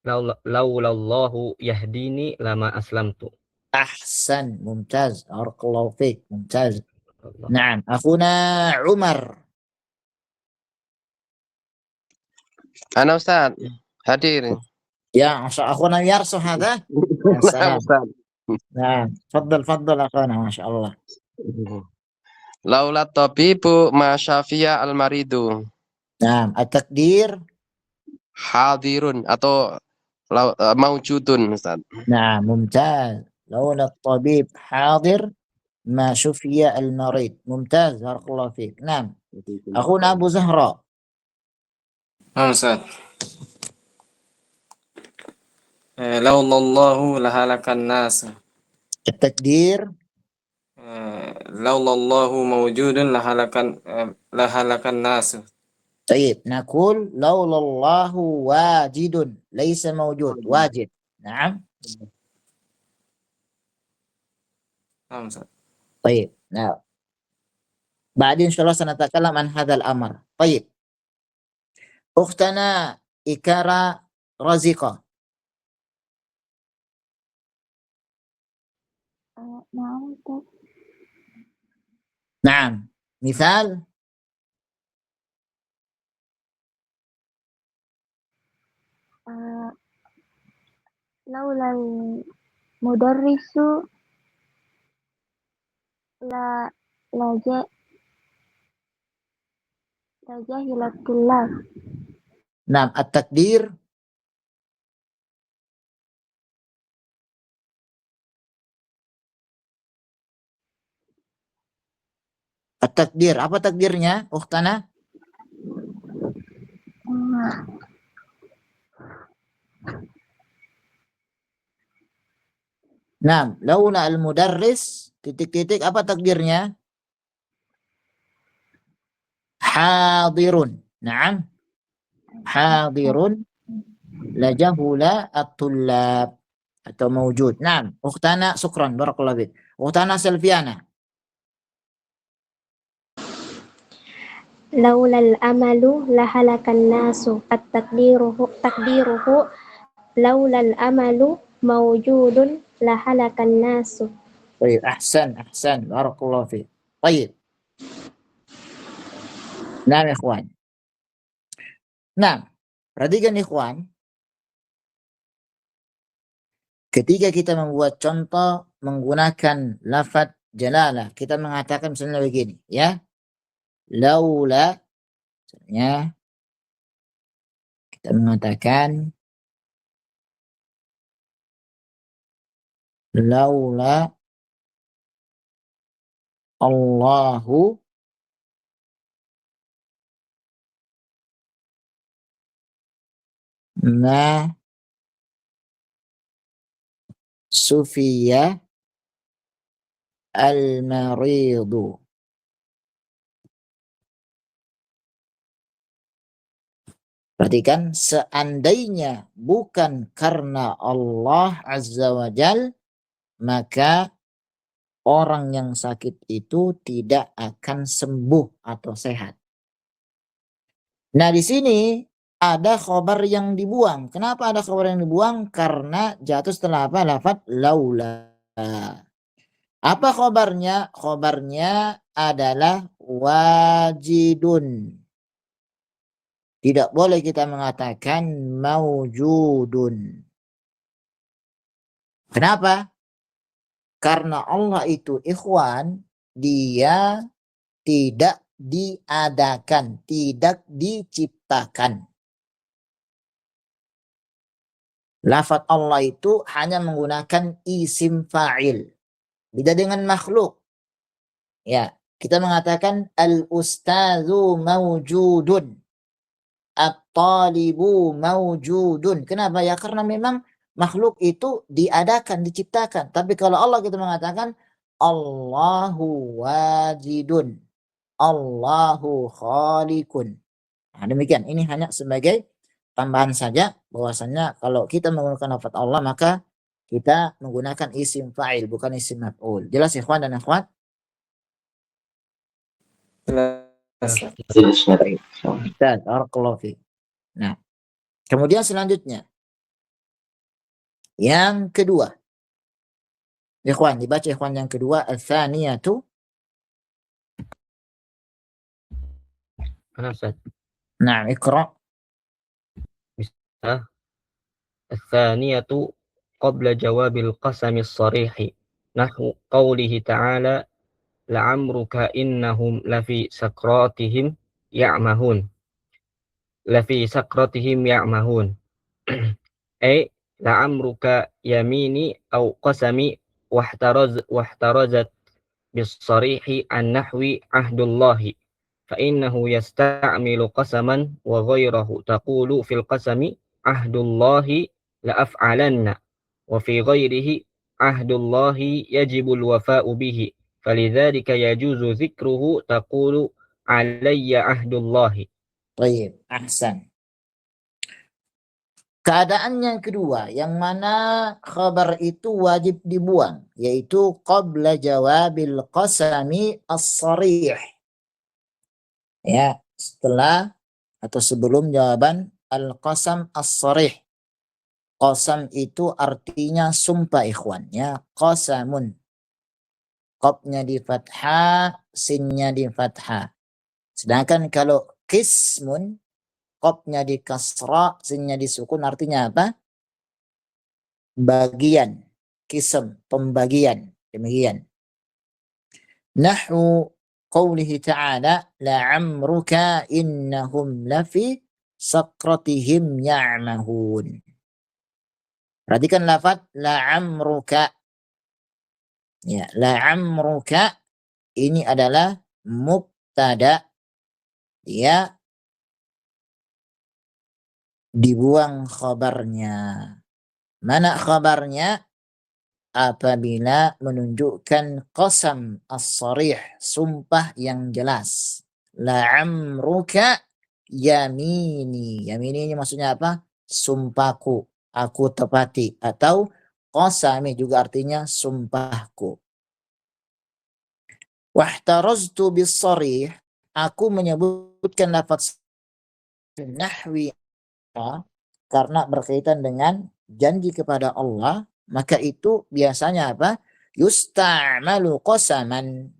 Laulallahu yahdini lama aslamtu. Ahsan. Mumtaz. Barakallahu fiik. Mumtaz. Allah. Naam. Akhuna Umar. Ana Ustaz, hadir. Ya, akhuna Yarso hada. Ya Nah, salam. Ustaz. Nah, faddal akhuna, Masya Allah. Laula tabibu ma syafiya al-maridu. Nah, at-takdir. Hadirun atau maujudun, Ustaz. Nah, mumtaz. Laula at-tabib hadir ma syufiya al-marid. Mumtaz. Barakallahu fiik. Naam. Akhuna Abu Zahra. نعم أستاذ لولا الله لهلك الناس At-takdir. لولا الله موجود لهلك الناس. طيب نقول لولا الله واجد ليس موجود واجد. نعم. نعم أستاذ. طيب نعم. بعدين إن شاء الله سنتكلم عن هذا الأمر. طيب أختنا إكارة رزقة. نعم أستاذ. نعم. مثال. لولا المدرس لا لجهل الطلاب. نعم. التقدير. التقدير apa takdirnya Ukhtana? Nah, laula al-mudarris titik-titik apa takdirnya? Hadirun. Naam. Hadirun lajahula at-tullab atau mawjud. Naam. Ukhtana syukran barakallahu fiik. Ukhtana Selviana. لولا الأمل لهلك الناس. تقديره لولا الأمل موجود لهلك الناس. طيب أحسن بارك الله فيك. طيب نعم يا إخوان. Nah, perhatikan ikhwan, ketika kita membuat contoh menggunakan lafaz jalalah, kita mengatakan misalnya begini, ya. Laula, misalnya kita mengatakan laula Allahu ma sufiya al-maridu. Perhatikan, seandainya bukan karena Allah Azza wa Jal, maka orang yang sakit itu tidak akan sembuh atau sehat. Nah, di sini ada khobar yang dibuang. Kenapa ada khobar yang dibuang? Karena jatuh setelah apa? Lafaz laula. Apa khobarnya? Khobarnya adalah wajidun. Tidak boleh kita mengatakan maujudun. Kenapa? Karena Allah itu ikhwan, dia tidak diadakan, tidak diciptakan. Lafaz Allah itu hanya menggunakan isim fa'il. Beda dengan makhluk. Ya, kita mengatakan al-ustazu mawjudun. At-talibu mawjudun. Kenapa? Ya karena memang makhluk itu diadakan, diciptakan. Tapi kalau Allah kita mengatakan Allahu wajidun. Allahu khaliqun. Nah, demikian. Ini hanya sebagai tambahan saja bahwasanya kalau kita menggunakan lafaz Allah maka kita menggunakan isim fa'il bukan isim maf'ul. Jelas ikhwan dan akhwat? Ustaz, barakallahu fiik. Nah, Kemudian selanjutnya, yang kedua. Ikhwan, dibaca ikhwan yang kedua. Al-thaniyatu. Ana Ustaz. Nah, ikra. Bisa. As-saniyatu qabla jawabil qasami as-sarihi. Nahwu qawlihi ta'ala la'amruka innahum lafi sakratihim ya'mahun. Lafi sakratihim ya'mahun. Ay la'amruka yamini au qasami wahtarazat bis-sarihi an nahwi ahdullahi. فإنه يستعمل قسما وغيره تقول في القسم عهد الله لأفعلن وفي غيره عهد الله يجب الوفاء به فلذلك يجوز ذكره تقول علي عهد الله. Baik, ahsan. Keadaan yang kedua, yang mana khabar itu wajib dibuang, yaitu qabla jawabil qasami as-sarih. Ya, setelah atau sebelum jawaban al-qasam as-sarih. Qasam itu artinya sumpah ikhwan, ya, qasamun. Qafnya di fathah, sinnya di fathah. Sedangkan kalau qismun, qafnya di kasra, sinnya di sukun, artinya apa? Bagian, kism, pembagian, demikian. Nahwu qawlihi ta'ala la'amruka innahum lafi sakratihim ya'mahun. Perhatikan lafaz la'amruka. Ya, la'amruka ini adalah mubtada, ya, dibuang khabarnya. Mana khabarnya? Apabila menunjukkan qasam as-sarih, sumpah yang jelas. La'amruka yamini. Yamini ini maksudnya apa? Sumpahku, aku tepati. Atau qasami juga artinya sumpahku. Wahtaraztu bis-sarih, aku menyebutkan lafaz nahwi karena berkaitan dengan janji kepada Allah, maka itu biasanya apa? Yusta'malu qasaman,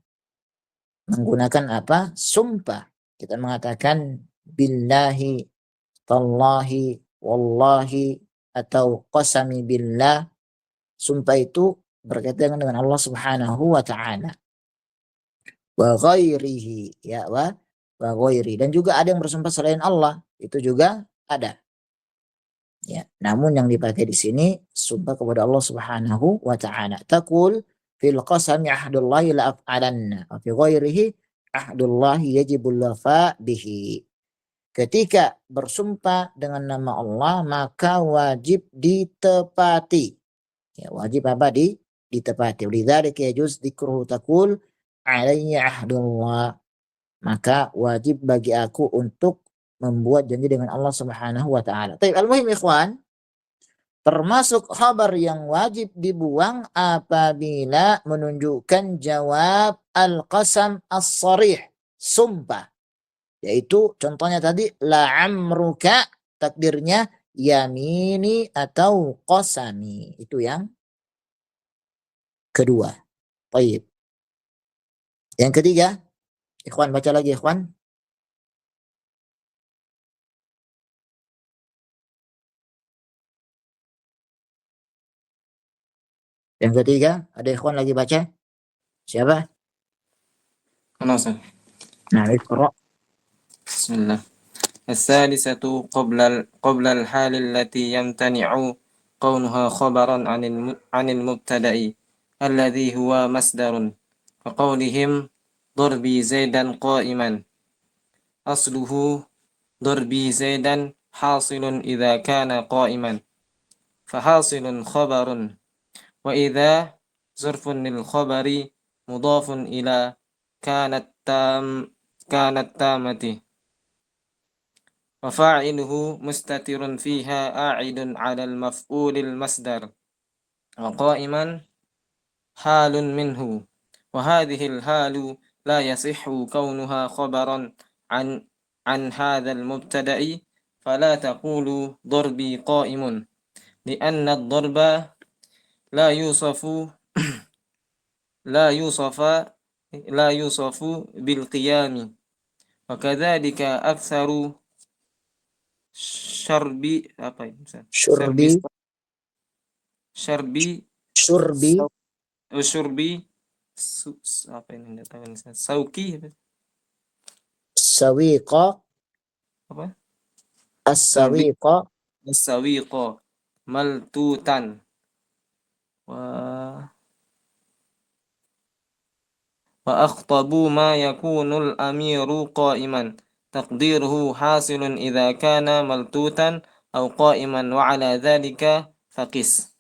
menggunakan apa? Sumpah. Kita mengatakan billahi, tallahi, wallahi, atau qasami billah. Sumpah itu berkaitan dengan Allah Subhanahu wa ta'ala. Wa ghairihi, ya, wa ghairi. Dan juga ada yang bersumpah selain Allah, itu juga ada. Ya, namun yang dipakai di sini sumpah kepada Allah Subhanahu wa ta'ala. Taqul fil qasami ahdullahi la af'alanna wa fi ghairihi ahdullahi yajibul wafa bihi. Ketika bersumpah dengan nama Allah maka wajib ditepati. Ya, wajib apa? Ditepati. Lidzalika yajuz dzikruhu taqul alayya ahdullah. Maka wajib bagi aku untuk membuat janji dengan Allah Subhanahu wa ta'ala. Baik, al-muhim ikhwan, termasuk khabar yang wajib dibuang apabila menunjukkan jawab al-qasam as-sarih, sumpah. Yaitu contohnya tadi la'amruka, takdirnya yamini atau qasami. Itu yang kedua. Baik. Yang ketiga, ikhwan baca lagi ikhwan. Yang ketiga, ada ikhwan lagi baca? Siapa? Ana Ustaz. Nah, iqra. Bismillah. الثالثة قبل الحال التي يمتنع كونها خبرا عن المبتدأ الذي هو مصدر وقولهم ضربي زيدا قائما أصله ضربي زيدا حاصل إذا كان قائما فحاصل خبر وإذا ظرف للخبر مضاف إلى كانت تامة وفاعله مستتر فيها أعد على المفعول المصدر وقائما حال منه وهذه الحال لا يصح كونها خبرا عن هذا المبتدأ فلا تقولوا ضربي قائم لأن الضرب لا يوصف لا يوصف لا يوصف بالقيام وكذلك أكثر شرب apa ya Ustaz? Syurbi, Syarbi syurbi, syurbi apa ini enggak tahu ini Ustaz. Sauki sawiqa, apa? Syarbi as-sawiqa, sawiqa maltutan wa وأخطب ما يكون الأمير قائما تقديره حاصل إذا كان ملتوتا أو قائما وعلى ذلك فقس.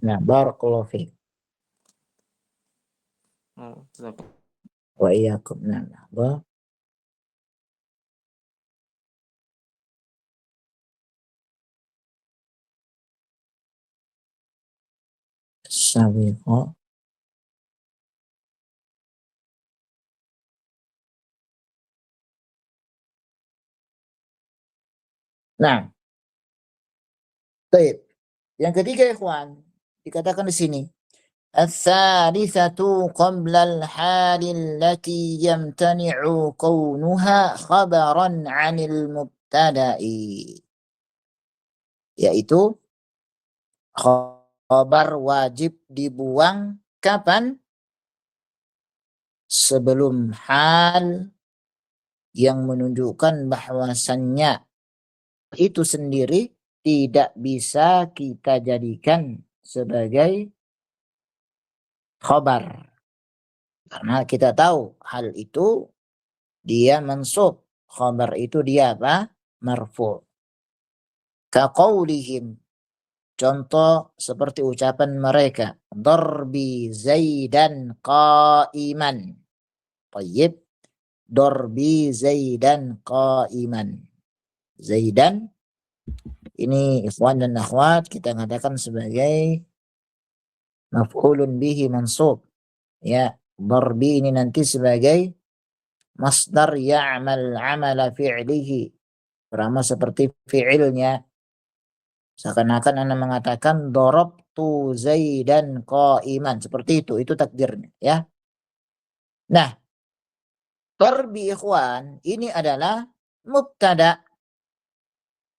Nah, barakallahu fiik. Oh, jazakallah. Wa iyyakum. Nah, nah, sawiqa. Nah, baik. Yang ketiga, ikhwan, dikatakan di sini الثالثة قبل الحال التي يمتنع كونها خبرا عن المبتدأ, yaitu khabar wajib dibuang kapan? Sebelum hal yang menunjukkan bahwasannya itu sendiri tidak bisa kita jadikan sebagai khabar. Karena kita tahu hal itu dia mansub. Khabar itu dia apa? Marfu'. Kaqaulihim. Contoh seperti ucapan mereka. Darbi Zaidan qa'iman. Tayyib. Darbi Zaidan qa'iman. Zaidan. Ini ikhwan dan akhwat kita katakan sebagai maf'ulun bihi mansub. Ya. Darbi ini nanti sebagai masdar ya'mal amala fi'lihi. Beramal seperti fi'ilnya. Seakan-akan Anda mengatakan darabtu Zaidan qa'iman. Seperti itu takdirnya. Ya. Nah, darbi ikhwan ini adalah mubtada.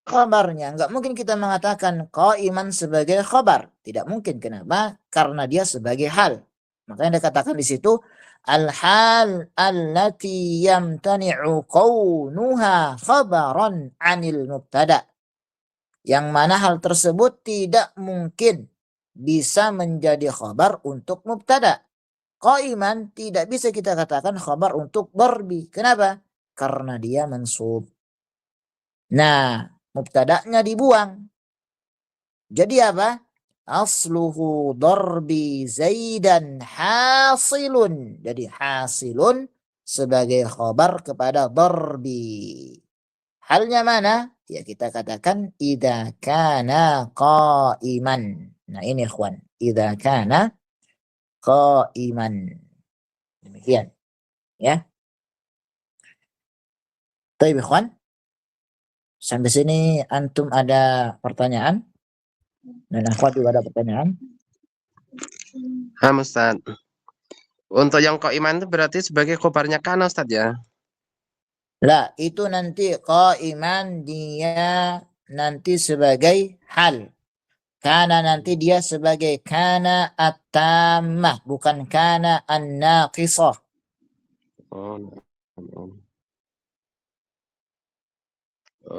Khabarnya. Enggak mungkin kita mengatakan qa'iman sebagai khabar. Tidak mungkin. Kenapa? Karena dia sebagai hal. Makanya dikatakan di situ al-hal allati yamtani'u kaunuha khabaran 'anil mubtada. Yang mana hal tersebut tidak mungkin bisa menjadi khabar untuk mubtada. Qa'iman tidak bisa kita katakan khabar untuk darbi. Kenapa? Karena dia mansub. Nah, mubtada'nya dibuang. Jadi apa? Asluhu darbi Zaidan hasilun. Jadi hasilun sebagai khabar kepada darbi. Halnya mana? Ya kita katakan idza kana qa'iman. Nah ini ikhwan, idza kana qa'iman. Demikian ya. Baik ikhwan. Sampai sini antum ada pertanyaan? Dan akhwat juga ada pertanyaan? Ustaz. Untuk yang qa'iman itu berarti sebagai khobarnya kana Ustaz ya? Lah, itu nanti qa'iman dia nanti sebagai hal. Kana nanti dia sebagai kana at-tammah, bukan kana an-naqisah. Oh,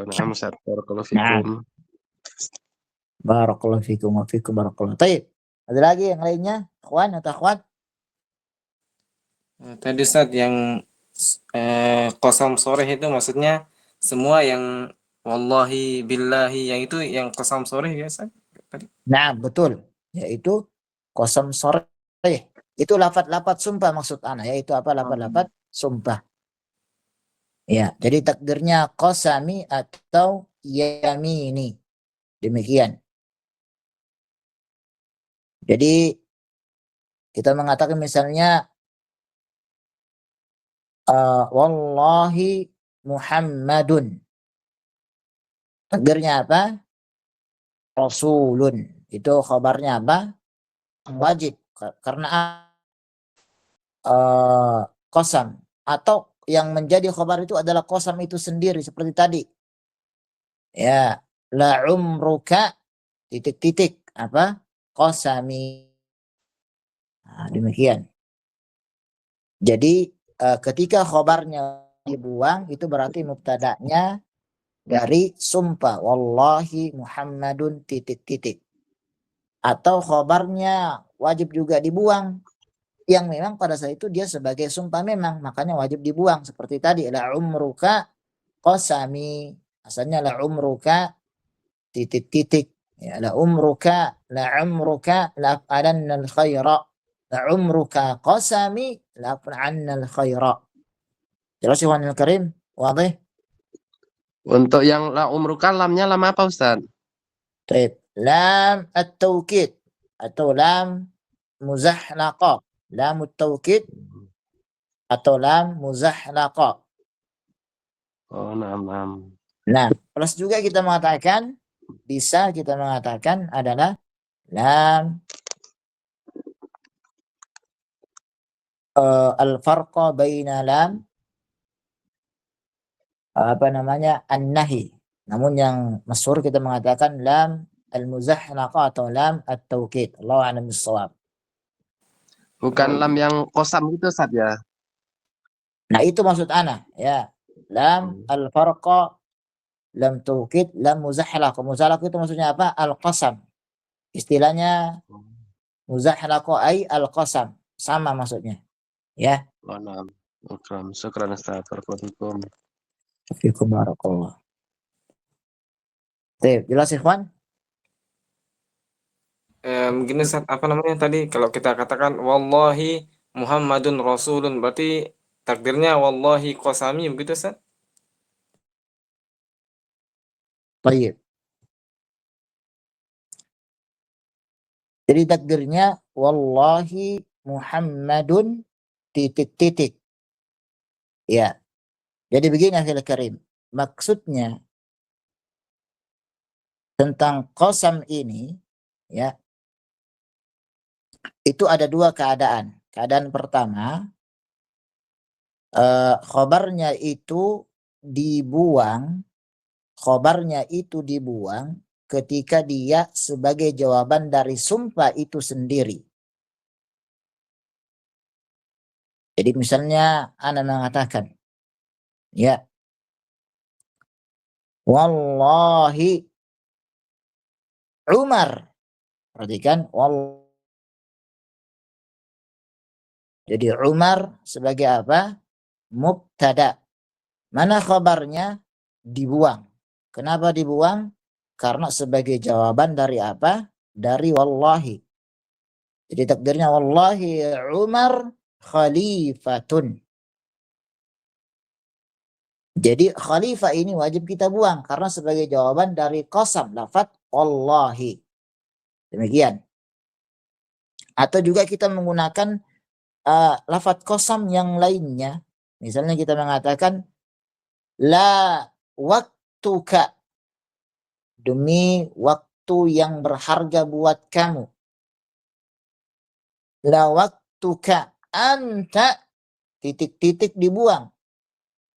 nah, Ustaz. Barakallahu fikum. Barakallahu fikum wa fikum barakallahu. Baik. Ada lagi yang lainnya? Akhwan atau akhwat? Tadi Ustaz yang qasam soreh itu maksudnya semua yang wallahi billahi yang itu yang qasam soreh ya Ustaz? Nah, betul. Yaitu qasam soreh. Itu lafaz-lafaz sumpah maksud ana, yaitu apa? Lafaz-lafaz sumpah. Ya, jadi takdirnya qasami atau yamini. Demikian. Jadi kita mengatakan misalnya wallahi Muhammadun. Takdirnya apa? Rasulun. Itu khabarnya apa? Wajib. Karena qasam. Atau yang menjadi khabar itu adalah qasam itu sendiri. Seperti tadi. Ya. La umruka titik-titik. Apa? Qasami. Nah, demikian. Jadi ketika khabarnya dibuang itu berarti mubtada'nya dari sumpah wallahi Muhammadun titik-titik. Atau khabarnya wajib juga dibuang yang memang pada saat itu dia sebagai sumpah memang, makanya wajib dibuang seperti tadi la umruka qasami, asalnya la umruka titik-titik, ya la umruka la afalanna al khaira, la umruka qasami la afalanna al khaira. Jelas ya Al Karim? Wadih? Untuk yang la umruka lamnya lam apa Ustaz? Baik. Lam at-taukid atau lam muzahlaqa. Lam at-taukid atau lam muzahlaqa. Oh, naam. Nah, plus juga kita mengatakan, bisa kita mengatakan adalah lam al-farqa baina lam an-nahi. Namun yang masyhur kita mengatakan lam al-muzahlaqa atau lam at-taukid. Allahu a'lam bis-shawab. Bukan lam yang kosam gitu Ustaz ya. Nah, itu maksud ana, ya. Lam al-farqa, lam taukid, lam muzahlaqa. Muzahlaqa itu maksudnya apa? Al-qasam. Istilahnya muzahlaqa ay al-qasam. Sama maksudnya. Ya. Oh, naam. Syukran Ustaz. Barakallahu Fikum barakallah. Baik, jelas ikhwan? Gini Ustaz, apa namanya tadi kalau kita katakan wallahi Muhammadun Rasulun berarti takdirnya wallahi qasami begitu Ustaz? Baik. Jadi takdirnya wallahi Muhammadun titik-titik. Ya. Jadi begini akhil karim. Maksudnya tentang qasam ini, ya, itu ada dua keadaan. Keadaan pertama, khobarnya itu dibuang ketika dia sebagai jawaban dari sumpah itu sendiri. Jadi misalnya ana mengatakan, ya, wallahi Umar. Perhatikan, jadi Umar sebagai apa? Mubtada. Mana khabarnya? Dibuang. Kenapa dibuang? Karena sebagai jawaban dari apa? Dari wallahi. Jadi takdirnya wallahi Umar khalifatun. Jadi khalifah ini wajib kita buang karena sebagai jawaban dari qasam lafaz wallahi. Demikian. Atau juga kita menggunakan lafaz qasam yang lainnya. Misalnya kita mengatakan la waktuka, demi waktu yang berharga buat kamu. La waktuka anta titik-titik dibuang.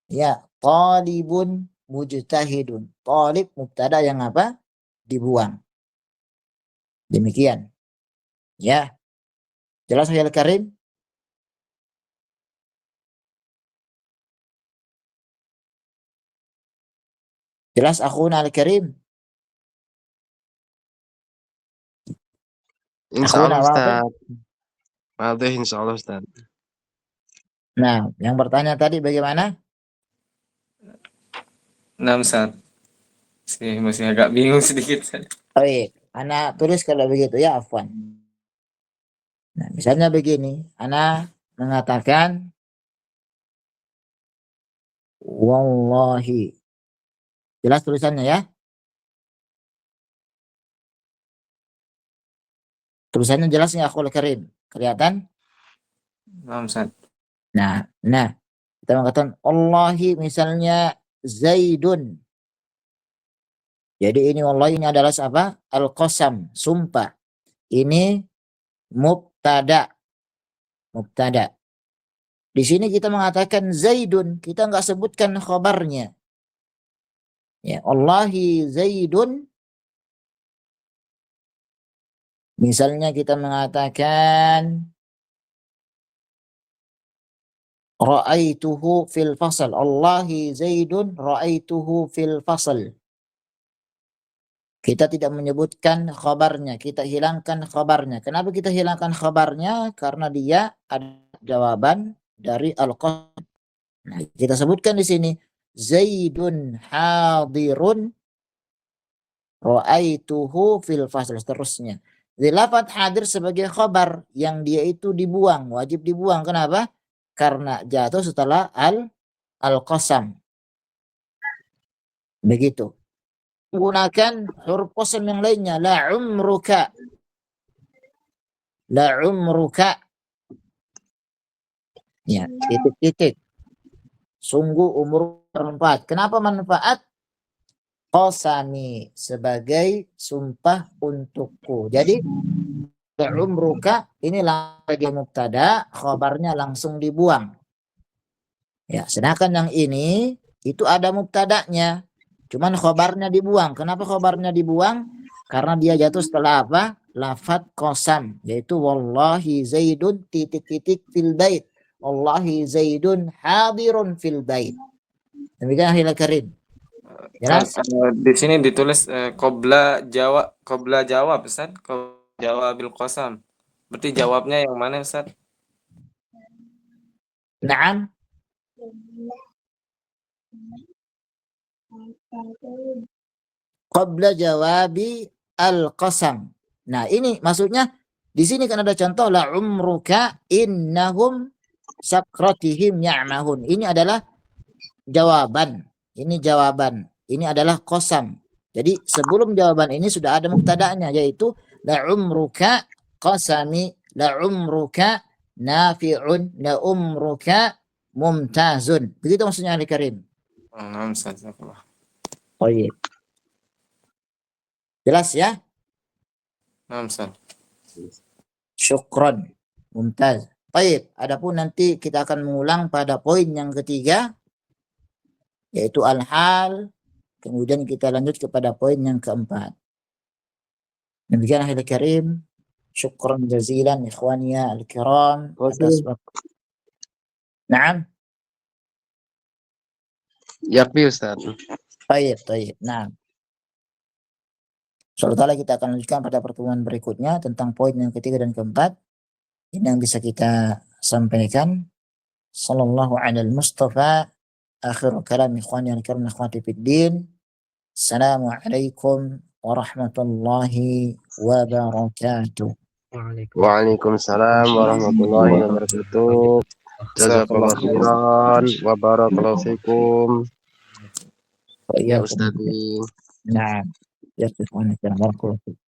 Ya, talibun mujtahidun. Talib mubtada yang apa? Dibuang. Demikian. Ya. Jelas ya Karim? Jelas akhuna Al-Karim? Insyaallah Ustaz. Wadih insyaallah Ustaz. Nah, yang bertanya tadi bagaimana? Nah Ustaz, masih agak bingung sedikit. Baik, ana tulis kalau begitu ya, afwan. Nah, misalnya begini, ana mengatakan wallahi. Jelas tulisannya ya? Tulisannya jelas ya akhul karim? Kelihatan? Nah Ustaz. Nah, kita mengatakan Allahi misalnya Zaidun. Jadi ini wallahi ini adalah apa? Al-qasam, sumpah. Ini mubtada. Mubtada. Di sini kita mengatakan Zaidun, kita nggak sebutkan khabarnya. Ya, Wallahi Zaidun. Misalnya kita mengatakan ra'aituhu fil fasal. Wallahi Zaidun ra'aituhu fil fasal. Kita tidak menyebutkan khabarnya, kita hilangkan khabarnya. Kenapa kita hilangkan khabarnya? Karena dia ada jawaban dari al-qasam. Nah, kita sebutkan di sini Zaidun hadirun ra'aituhu fil fasl, seterusnya. Jadi lafadz hadir sebagai khabar yang dia itu dibuang, wajib dibuang. Kenapa? Karena jatuh setelah al-qasam. Begitu. Gunakan huruf qasam yang lainnya, la umruka. La umruka. Ya, titik-titik. Sungguh umur 4. Kenapa manfaat? Qasami, sebagai sumpah untukku. Jadi umruka ini lagi mubtada, khabarnya langsung dibuang. Ya, sedangkan yang ini itu ada mubtadanya, cuman khabarnya dibuang. Kenapa khabarnya dibuang? Karena dia jatuh setelah apa? Lafadz qasam, yaitu wallahi Zaidun titik-titik fil bait. Wallahi Zaidun hadirun fil bait. Demikian akhirnya Karim. Jelas? Di sini ditulis qabla jawab Ustaz, qabla jawabil qasam. Berarti jawabnya yang mana Ustaz? Naam. Qabla jawabi al-qasam. Nah, ini maksudnya di sini kan ada contoh la umruka innahum sakratihim ya'mahun. Ini adalah jawaban. Ini jawaban. Ini adalah qasam. Jadi sebelum jawaban ini sudah ada mubtada'nya, yaitu la umruka qasami, la umruka nafi'un, la umruka mumtazun. Begitu maksudnya Ali Karim. Nah, Ustaz. Oh iya. Jelas ya? Nah, Ustaz. Syukran. Mumtaz. Baik, adapun nanti kita akan mengulang pada poin yang ketiga, yaitu al-hal. Kemudian kita lanjut kepada poin yang keempat. Demikian akhirul karim. Syukran jazilan ikhwaniya al-kiram atas waktu. Naam. Yakfi Ustaz. Baik. Naam. Insyaallah kita akan lanjutkan pada pertemuan berikutnya tentang poin yang ketiga dan keempat. Ini yang bisa kita sampaikan. Sallallahu alal Mustafa. Akhirul kalam ikhwani al-kiram akhwati fid din. Assalamualaikum warahmatullahi wabarakatuh. Waalaikumsalam warahmatullahi wabarakatuh. Jazakallahu khairan wa barakallahu fikum. Ya Ustaz. Nah, ya, barakallahu fikum.